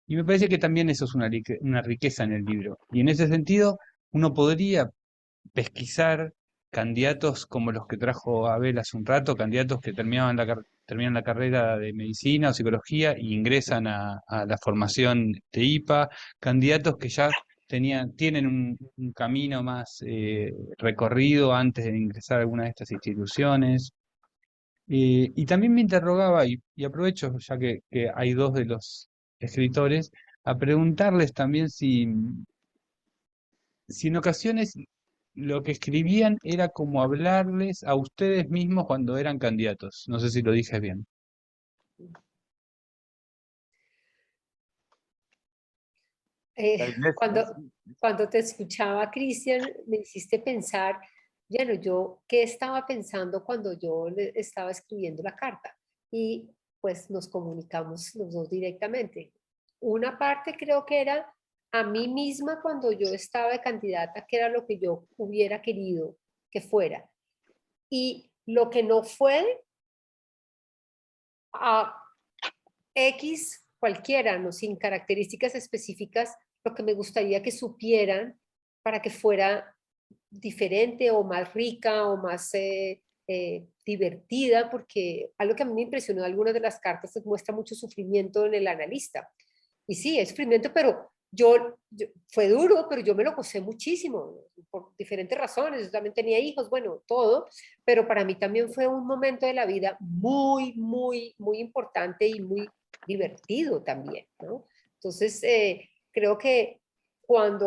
y me parece que también eso es una riqueza en el libro. Y en ese sentido, uno podría pesquisar candidatos como los que trajo Abel hace un rato, candidatos que terminan la carrera de medicina o psicología e ingresan a la formación de IPA, candidatos que ya tienen un camino más recorrido antes de ingresar a alguna de estas instituciones. Y también me interrogaba, y aprovecho ya que hay dos de los escritores, a preguntarles también si en ocasiones lo que escribían era como hablarles a ustedes mismos cuando eran candidatos. No sé si lo dije bien. Eh, cuando te escuchaba, Cristian, me hiciste pensar, bueno, yo, ¿qué estaba pensando cuando yo le estaba escribiendo la carta? Y pues nos comunicamos los dos directamente. Una parte creo que era a mí misma cuando yo estaba de candidata, que era lo que yo hubiera querido que fuera. Y lo que no fue a X cualquiera, ¿no? Sin características específicas, lo que me gustaría que supieran para que fuera diferente o más rica o más divertida, porque algo que a mí me impresionó de algunas de las cartas es que muestra mucho sufrimiento en el analista. Y sí, es sufrimiento, pero fue duro, pero yo me lo gocé muchísimo, por diferentes razones. Yo también tenía hijos, bueno, todo, pero para mí también fue un momento de la vida muy, muy, muy importante y muy divertido también, ¿no? Entonces, creo que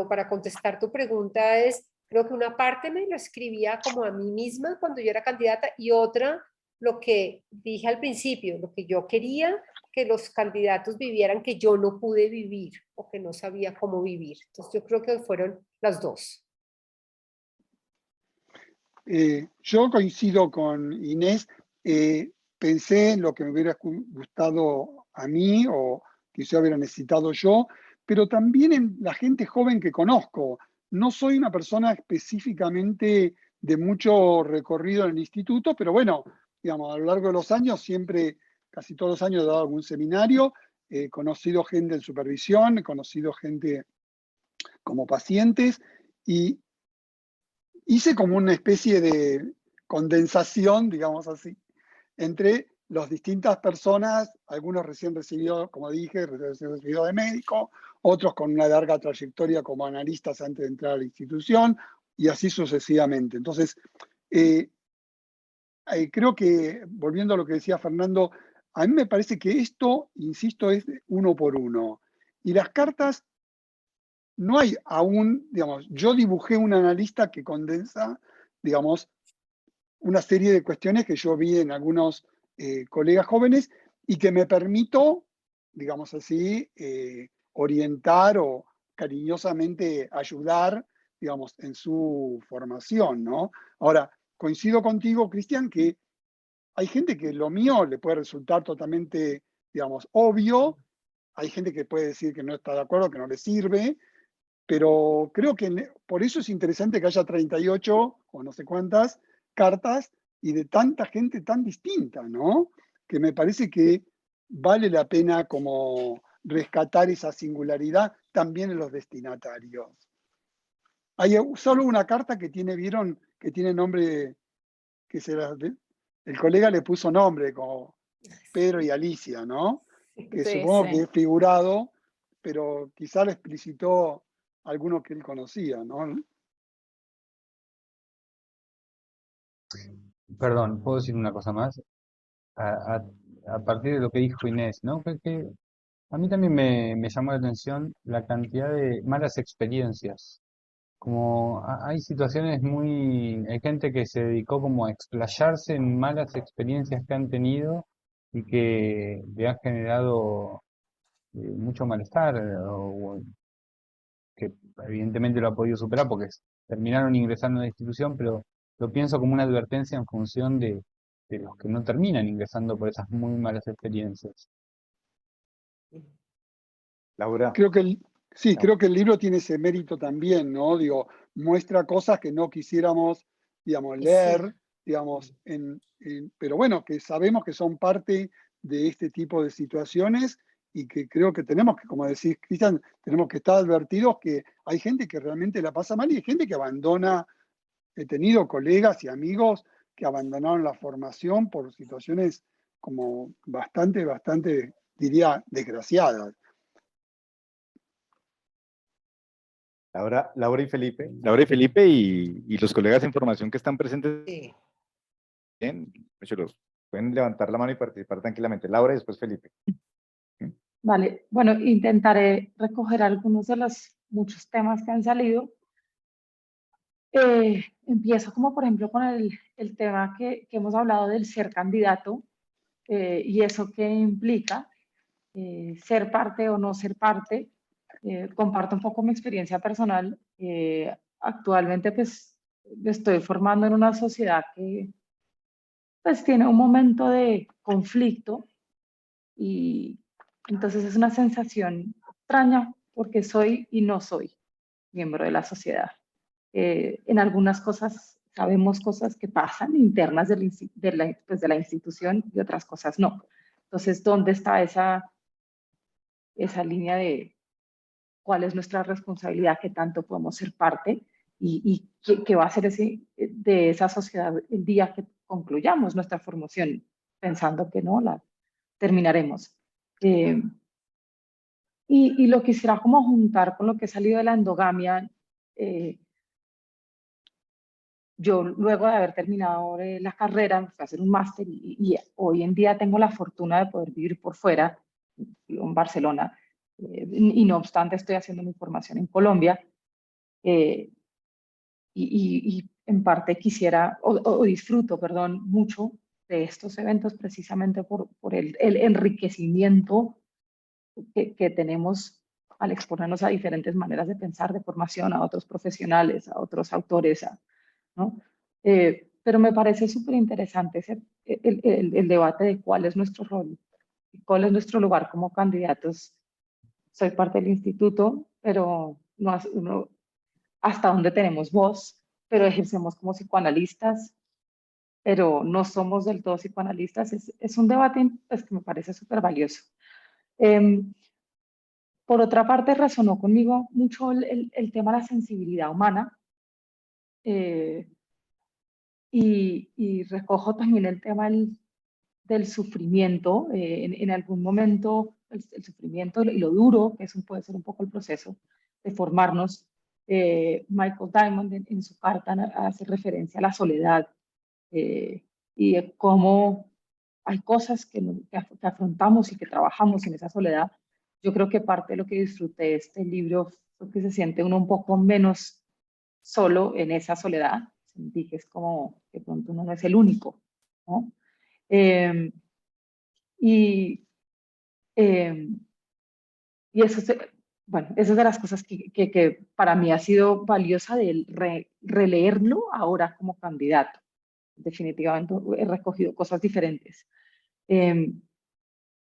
para contestar tu pregunta creo que una parte me lo escribía como a mí misma cuando yo era candidata y otra, lo que dije al principio, lo que yo quería que los candidatos vivieran que yo no pude vivir o que no sabía cómo vivir. Entonces yo creo que fueron las dos. Yo coincido con Inés, pensé en lo que me hubiera gustado a mí o quizá hubiera necesitado yo, pero también en la gente joven que conozco. No soy una persona específicamente de mucho recorrido en el instituto, pero bueno, digamos, a lo largo de los años, siempre, casi todos los años he dado algún seminario, he conocido gente en supervisión, he conocido gente como pacientes, y hice como una especie de condensación, digamos así, entre las distintas personas, algunos recién recibidos, como dije, recién recibidos de médico, otros con una larga trayectoria como analistas antes de entrar a la institución, y así sucesivamente. Entonces, creo que, volviendo a lo que decía Fernando, a mí me parece que esto, insisto, es uno por uno. Y las cartas, no hay aún, digamos, yo dibujé un analista que condensa, digamos, una serie de cuestiones que yo vi en algunos colegas jóvenes y que me permito, digamos así, orientar o cariñosamente ayudar, digamos, en su formación, ¿no? Ahora, coincido contigo, Cristian, que hay gente que lo mío le puede resultar totalmente, digamos, obvio, hay gente que puede decir que no está de acuerdo, que no le sirve, pero creo que por eso es interesante que haya 38 o no sé cuántas cartas y de tanta gente tan distinta, ¿no? Que me parece que vale la pena como rescatar esa singularidad también en los destinatarios. Hay solo una carta que vieron, que tiene nombre, el colega le puso nombre, como Pedro y Alicia, ¿no? Que Sí, supongo sí. que es figurado, pero quizá lo explicitó alguno que él conocía, ¿no? Perdón, ¿puedo decir una cosa más? A, a- a partir de lo que dijo Inés, ¿no? Que a mí también me llamó la atención la cantidad de malas experiencias. Como hay situaciones hay gente que se dedicó como a explayarse en malas experiencias que han tenido y que le han generado mucho malestar, o que evidentemente lo ha podido superar porque terminaron ingresando en la institución, pero lo pienso como una advertencia en función los que no terminan ingresando por esas muy malas experiencias. Laura. Creo que creo que el libro tiene ese mérito también, ¿no? Digo, muestra cosas que no quisiéramos, digamos, leer, digamos, pero bueno, que sabemos que son parte de este tipo de situaciones y que creo que tenemos que, como decís, Cristian, tenemos que estar advertidos que hay gente que realmente la pasa mal y hay gente que abandona. He tenido colegas y amigos que abandonaron la formación por situaciones como bastante, diría, desgraciadas. Laura y Felipe. Laura y Felipe y los colegas en formación que están presentes. Sí. Bien, pueden levantar la mano y participar tranquilamente. Laura y después Felipe. Vale, bueno, intentaré recoger algunos de los muchos temas que han salido. Empiezo como por ejemplo con el tema que hemos hablado del ser candidato y eso que implica ser parte o no ser parte. Comparto un poco mi experiencia personal. Actualmente pues me estoy formando en una sociedad que pues tiene un momento de conflicto y entonces es una sensación extraña porque soy y no soy miembro de la sociedad. En algunas cosas sabemos cosas que pasan internas de la institución y otras cosas no. Entonces, ¿dónde está esa línea de cuál es nuestra responsabilidad, qué tanto podemos ser parte y qué va a ser de esa sociedad el día que concluyamos nuestra formación, pensando que no la terminaremos? Y lo quisiera como juntar con lo que ha salido de la endogamia. Yo luego de haber terminado la carrera, me fui a hacer un máster y hoy en día tengo la fortuna de poder vivir por fuera, vivo en Barcelona, y no obstante estoy haciendo mi formación en Colombia. Y en parte quisiera, o disfruto, perdón, mucho de estos eventos precisamente por el enriquecimiento que tenemos al exponernos a diferentes maneras de pensar, de formación, a otros profesionales, a otros autores, ¿no? Pero me parece súper interesante el debate de cuál es nuestro rol, cuál es nuestro lugar como candidatos. Soy parte del instituto, pero no hasta dónde tenemos voz, pero ejercemos como psicoanalistas, pero no somos del todo psicoanalistas. Es un debate pues, que me parece súper valioso. Por otra parte, resonó conmigo mucho el tema de la sensibilidad humana y recojo también el tema del sufrimiento. En algún momento, el sufrimiento y lo duro, que eso puede ser un poco el proceso de formarnos. Michael Diamond en su carta hace referencia a la soledad y de cómo hay cosas que afrontamos y que trabajamos en esa soledad. Yo creo que parte de lo que disfruté de este libro fue que se siente uno un poco menos solo en esa soledad. Sentí que es como que pronto uno no es el único, ¿no? Y eso bueno, esa es de las cosas que para mí ha sido valiosa de releerlo ahora como candidato. Definitivamente he recogido cosas diferentes.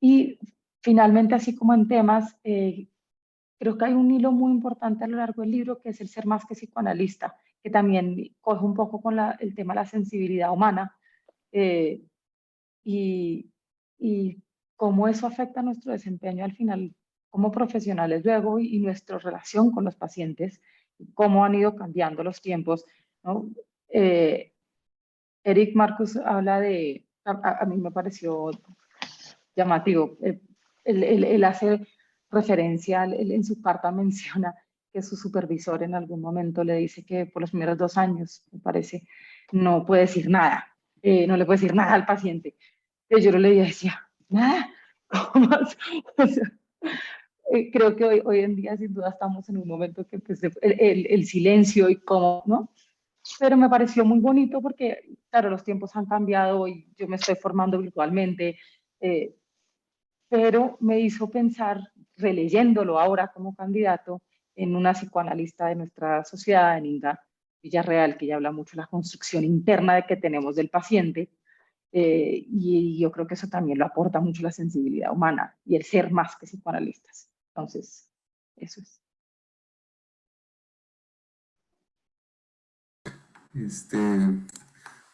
Y finalmente, así como en temas, creo que hay un hilo muy importante a lo largo del libro que es el ser más que psicoanalista, que también coge un poco con el tema de la sensibilidad humana y cómo eso afecta nuestro desempeño al final como profesionales luego y nuestra relación con los pacientes, cómo han ido cambiando los tiempos, ¿no? Eric Marcus habla a mí me pareció llamativo, él hace referencia, él en su carta menciona que su supervisor en algún momento le dice que por los primeros 2 años, me parece, no puede decir nada, no le puede decir nada al paciente. Y yo le decía, nada, ¿cómo más? O sea, creo que hoy en día sin duda estamos en un momento que pues, el silencio y cómo, ¿no? Pero me pareció muy bonito porque, claro, los tiempos han cambiado y yo me estoy formando virtualmente, pero me hizo pensar, releyéndolo ahora como candidato, en una psicoanalista de nuestra sociedad, en Inga Villarreal, que ya habla mucho de la construcción interna de que tenemos del paciente, y yo creo que eso también lo aporta mucho la sensibilidad humana y el ser más que psicoanalistas. Entonces, eso es.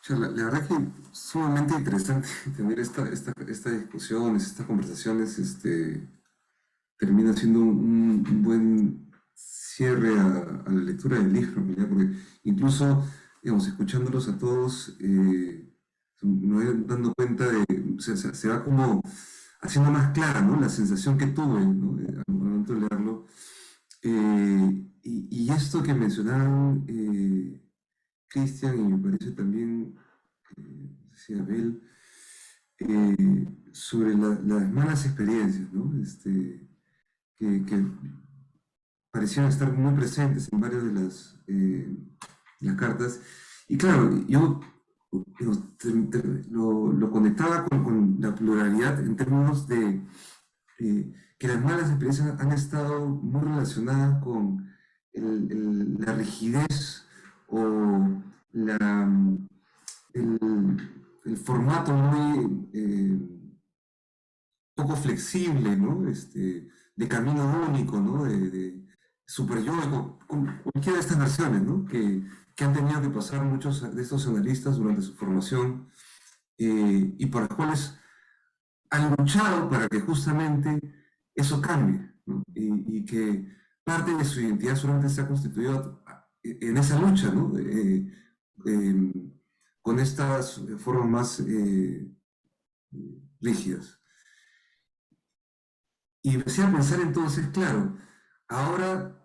La verdad que sumamente interesante tener estas discusiones, estas conversaciones, termina siendo un buen cierre a la lectura del libro, ¿ya? Porque incluso, digamos, escuchándolos a todos, me voy dando cuenta de, o sea, se va como haciendo más clara, ¿no? La sensación que tuve, ¿no? Al momento de leerlo. Y esto que mencionaban Cristian y me parece también, decía Abel, sobre las malas experiencias, ¿no? Que parecían estar muy presentes en varias de las cartas. Y claro, yo lo conectaba con la pluralidad en términos de que las malas experiencias han estado muy relacionadas con la rigidez o el formato muy poco flexible, ¿no? De camino único, ¿no? De super yo, con cualquiera de estas versiones, ¿no? Que han tenido que pasar muchos de estos analistas durante su formación y por las cuales han luchado para que justamente eso cambie, ¿no? Y que parte de su identidad solamente se ha constituido en esa lucha, ¿no? Con estas formas más rígidas. Y empecé a pensar entonces, claro, ahora,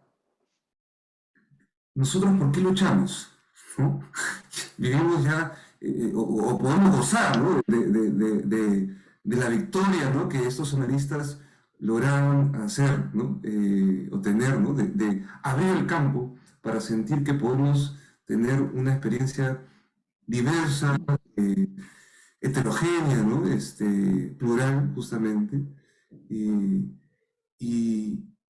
¿nosotros por qué luchamos? ¿No? Vivimos ya, o podemos gozar, ¿no? de la victoria, ¿no? Que estos analistas lograron hacer, ¿no? O tener, ¿no? De abrir el campo para sentir que podemos tener una experiencia diversa, heterogénea, ¿no? Plural, justamente. Y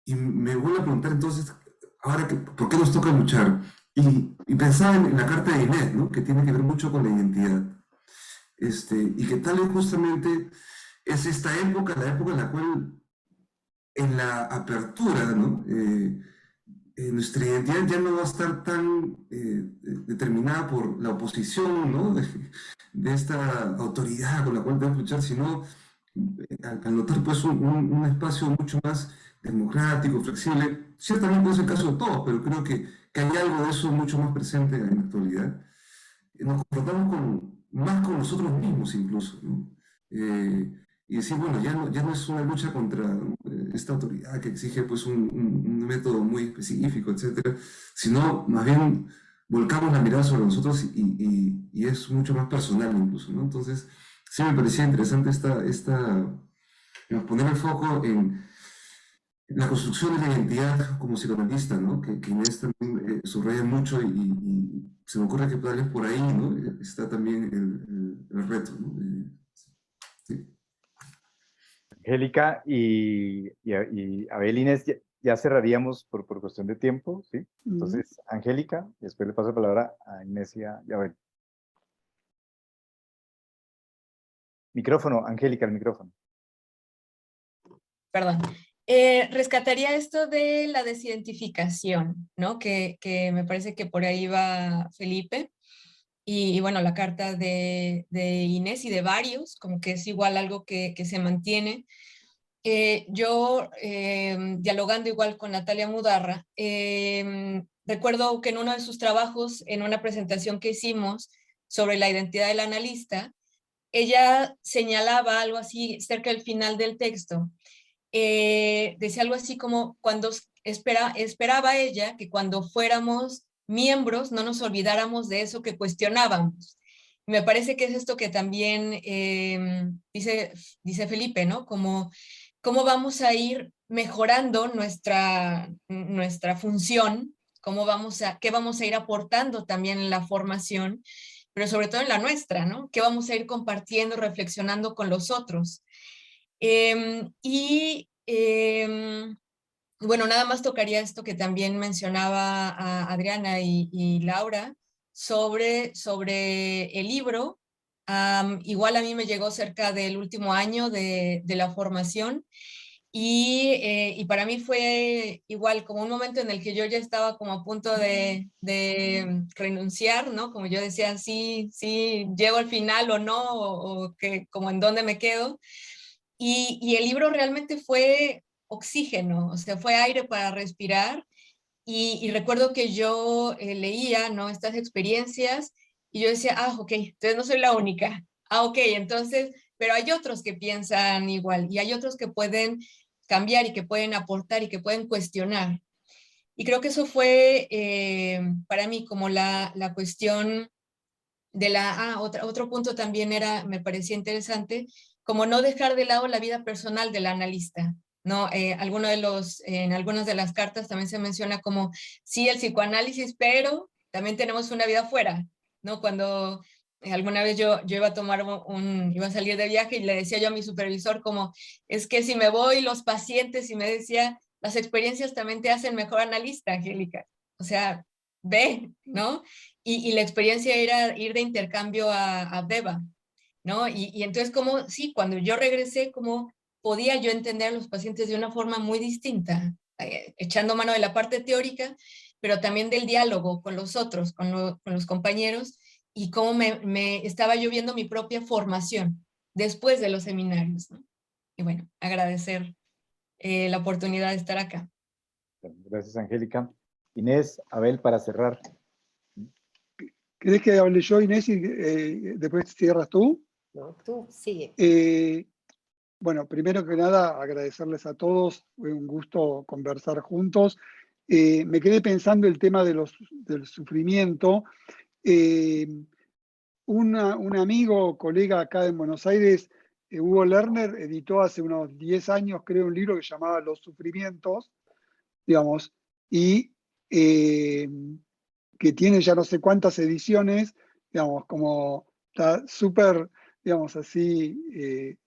me vuelvo a preguntar entonces, ahora, ¿por qué nos toca luchar? Y pensaba en la carta de Inés, ¿no? Que tiene que ver mucho con la identidad. Y que tal vez justamente es esta época, la época en la cual, en la apertura, ¿no? Nuestra identidad ya no va a estar tan determinada por la oposición, ¿no? De esta autoridad con la cual tenemos que luchar, sino al notar pues un espacio mucho más democrático, flexible. Ciertamente no es el caso de todos, pero creo que hay algo de eso mucho más presente en la actualidad. Nos confrontamos más con nosotros mismos incluso, ¿no? Y decir, bueno, ya no es una lucha contra, ¿no? Esta autoridad que exige pues un método muy específico, etcétera, sino más bien volcamos la mirada sobre nosotros y es mucho más personal incluso, ¿no? Entonces, sí me parecía interesante poner el foco en la construcción de la identidad como psicoanalista, ¿no? Que Inés también subraya mucho y se me ocurre que tal vez por ahí, ¿no? Está también el reto, ¿no? Sí. Angélica y Abel, Inés, ya cerraríamos por cuestión de tiempo, ¿sí? Entonces, Angélica, después le paso la palabra a Inés y a Abel. Micrófono, Angélica, el micrófono. Perdón. Rescataría esto de la desidentificación, ¿no? Que me parece que por ahí va Felipe. Y bueno, la carta de Inés y de varios, como que es igual algo que se mantiene. Yo, dialogando igual con Natalia Mudarra, recuerdo que en uno de sus trabajos, en una presentación que hicimos sobre la identidad del analista, ella señalaba algo así cerca del final del texto. Decía algo así como cuando esperaba ella que cuando fuéramos miembros no nos olvidáramos de eso que cuestionábamos. Me parece que es esto que también dice Felipe, ¿no? Como cómo vamos a ir mejorando nuestra función, qué vamos a ir aportando también en la formación, pero sobre todo en la nuestra, ¿no? ¿Qué vamos a ir compartiendo, reflexionando con los otros? Bueno, nada más tocaría esto que también mencionaba a Adriana y Laura sobre el libro Igual a mí me llegó cerca del último año de la formación y para mí fue igual como un momento en el que yo ya estaba como a punto de renunciar, ¿no? Como yo decía, sí, sí, llego al final o no, o que, como en dónde me quedo. Y el libro realmente fue oxígeno, o sea, fue aire para respirar. Y recuerdo que yo leía, ¿no? Estas experiencias y yo decía, ah, ok, entonces no soy la única. Ah, ok, entonces, pero hay otros que piensan igual y hay otros que pueden cambiar y que pueden aportar y que pueden cuestionar. Y creo que eso fue para mí como la cuestión de otro punto también era, me parecía interesante, como no dejar de lado la vida personal del analista, ¿no? En algunas de las cartas también se menciona como, sí, el psicoanálisis, pero también tenemos una vida afuera, ¿no? Cuando alguna vez yo iba a tomar iba a salir de viaje y le decía yo a mi supervisor como, es que si me voy, los pacientes, y me decía, las experiencias también te hacen mejor analista, Angélica. O sea, ve, ¿no? Y la experiencia era ir de intercambio a Beba, ¿no? Y entonces como, sí, cuando yo regresé, como podía yo entender a los pacientes de una forma muy distinta, echando mano de la parte teórica, pero también del diálogo con los otros, con los compañeros, y cómo me estaba yo viendo mi propia formación después de los seminarios, ¿no? Y bueno, agradecer la oportunidad de estar acá. Gracias, Angélica. Inés, Abel, para cerrar. ¿Querés que hable yo, Inés, y después cierras tú? No, tú sigue. Bueno, primero que nada, agradecerles a todos. Fue un gusto conversar juntos. Me quedé pensando el tema del sufrimiento. Un amigo, colega acá en Buenos Aires, Hugo Lerner, editó hace unos 10 años, creo, un libro que se llamaba Los Sufrimientos, digamos, y que tiene ya no sé cuántas ediciones, digamos, como está súper, digamos así,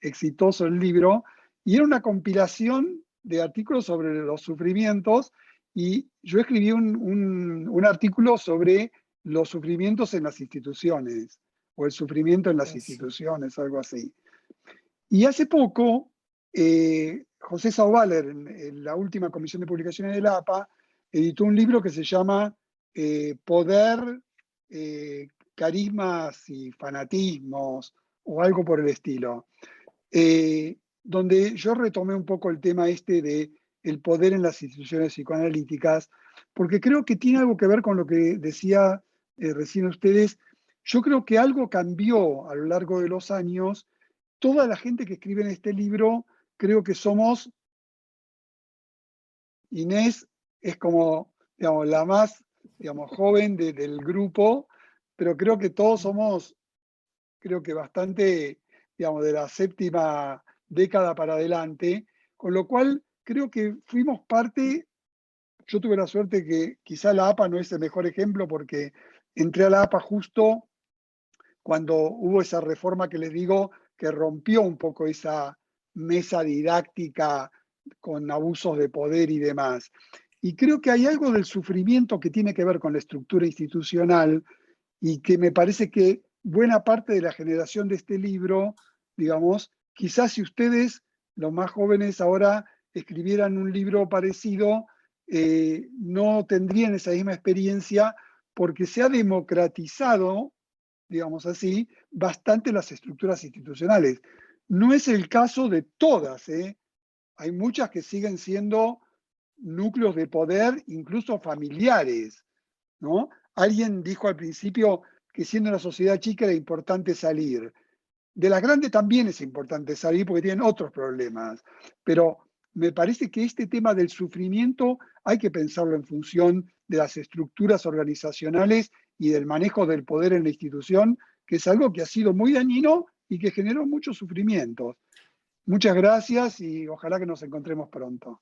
exitoso el libro, y era una compilación de artículos sobre los sufrimientos, y yo escribí un artículo sobre los sufrimientos en las instituciones, o el sufrimiento en las instituciones, algo así. Y hace poco, José Sauvaler, en la última comisión de publicaciones de la APA, editó un libro que se llama Poder, Carismas y Fanatismos, o algo por el estilo, donde yo retomé un poco el tema este de el poder en las instituciones psicoanalíticas, porque creo que tiene algo que ver con lo que decía recién ustedes. Yo creo que algo cambió a lo largo de los años. Toda la gente que escribe en este libro, creo que somos, Inés es como, digamos, la más, digamos, joven del grupo, pero creo que todos somos, creo que bastante, digamos, de la séptima década para adelante, con lo cual creo que fuimos parte. Yo tuve la suerte que quizá la APA no es el mejor ejemplo porque entré a la APA justo cuando hubo esa reforma que les digo que rompió un poco esa mesa didáctica con abusos de poder y demás. Y creo que hay algo del sufrimiento que tiene que ver con la estructura institucional y que me parece que buena parte de la generación de este libro, digamos, quizás si ustedes, los más jóvenes ahora, escribieran un libro parecido, no tendrían esa misma experiencia porque se ha democratizado, digamos así, bastante las estructuras institucionales. No es el caso de todas, ¿eh? Hay muchas que siguen siendo núcleos de poder, incluso familiares, ¿no? Alguien dijo al principio que siendo una sociedad chica era importante salir. De las grandes también es importante salir porque tienen otros problemas, pero me parece que este tema del sufrimiento hay que pensarlo en función de las estructuras organizacionales y del manejo del poder en la institución, que es algo que ha sido muy dañino y que generó muchos sufrimientos. Muchas gracias y ojalá que nos encontremos pronto.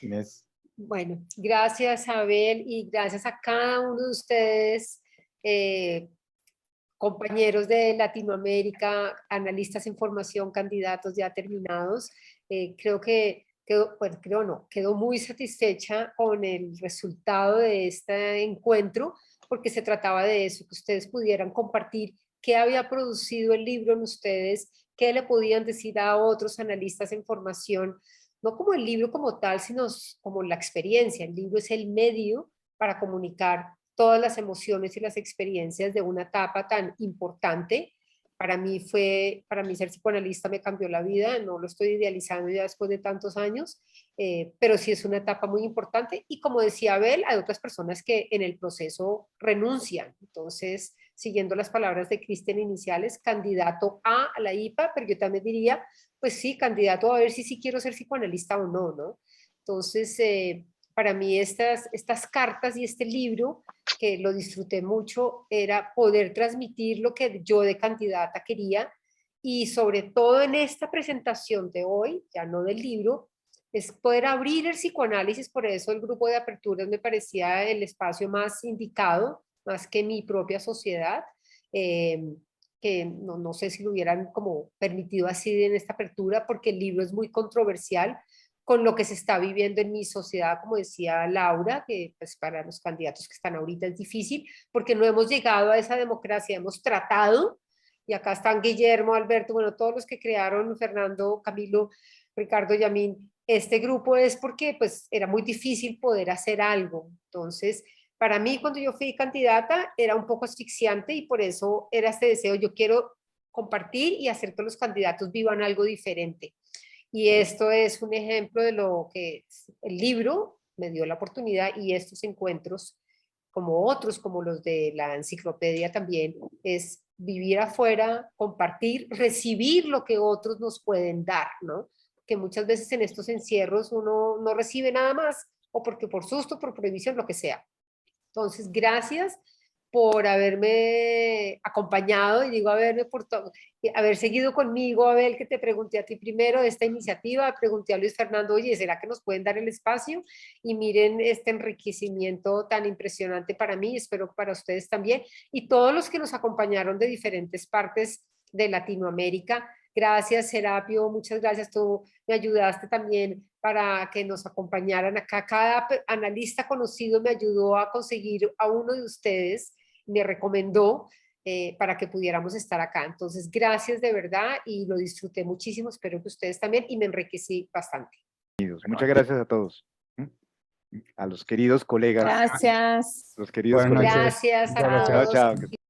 Inés. Bueno, gracias Abel y gracias a cada uno de ustedes, compañeros de Latinoamérica, analistas en formación, candidatos ya terminados. Creo que quedó muy satisfecha con el resultado de este encuentro, porque se trataba de eso, que ustedes pudieran compartir qué había producido el libro en ustedes, qué le podían decir a otros analistas en formación, no como el libro como tal, sino como la experiencia. El libro es el medio para comunicar todas las emociones y las experiencias de una etapa tan importante. Para mí ser psicoanalista me cambió la vida, no lo estoy idealizando ya después de tantos años, pero sí es una etapa muy importante y como decía Abel, hay otras personas que en el proceso renuncian. Entonces, siguiendo las palabras de Cristian iniciales, candidato a la IPA, pero yo también diría, pues sí, candidato a ver si sí quiero ser psicoanalista o no, ¿no? Entonces, para mí estas cartas y este libro, que lo disfruté mucho, era poder transmitir lo que yo de candidata quería y sobre todo en esta presentación de hoy, ya no del libro, es poder abrir el psicoanálisis. Por eso el grupo de aperturas me parecía el espacio más indicado, más que mi propia sociedad, que no sé si lo hubieran como permitido así en esta apertura, porque el libro es muy controversial con lo que se está viviendo en mi sociedad, como decía Laura, que pues para los candidatos que están ahorita es difícil, porque no hemos llegado a esa democracia, hemos tratado, y acá están Guillermo, Alberto, bueno, todos los que crearon, Fernando, Camilo, Ricardo, Yamín, este grupo es porque pues era muy difícil poder hacer algo. Entonces, para mí cuando yo fui candidata era un poco asfixiante y por eso era este deseo, yo quiero compartir y hacer que los candidatos vivan algo diferente. Y esto es un ejemplo de lo que el libro me dio la oportunidad y estos encuentros, como otros, como los de la enciclopedia también, es vivir afuera, compartir, recibir lo que otros nos pueden dar, ¿no? Que muchas veces en estos encierros uno no recibe nada más, o porque por susto, por prohibición, lo que sea. Entonces, gracias por haberme acompañado y digo haber seguido conmigo, Abel, que te pregunté a ti primero de esta iniciativa, pregunté a Luis Fernando, oye, ¿será que nos pueden dar el espacio? Y miren este enriquecimiento tan impresionante para mí, espero para ustedes también, y todos los que nos acompañaron de diferentes partes de Latinoamérica. Gracias, Serapio, muchas gracias, tú me ayudaste también para que nos acompañaran acá. Cada analista conocido me ayudó a conseguir a uno de ustedes, me recomendó para que pudiéramos estar acá. Entonces, gracias de verdad y lo disfruté muchísimo, espero que ustedes también y me enriquecí bastante. Muchas gracias a todos. A los queridos colegas. Gracias. Los queridos Buenas colegas. noches. Gracias a Muchas todos. Chao, chao.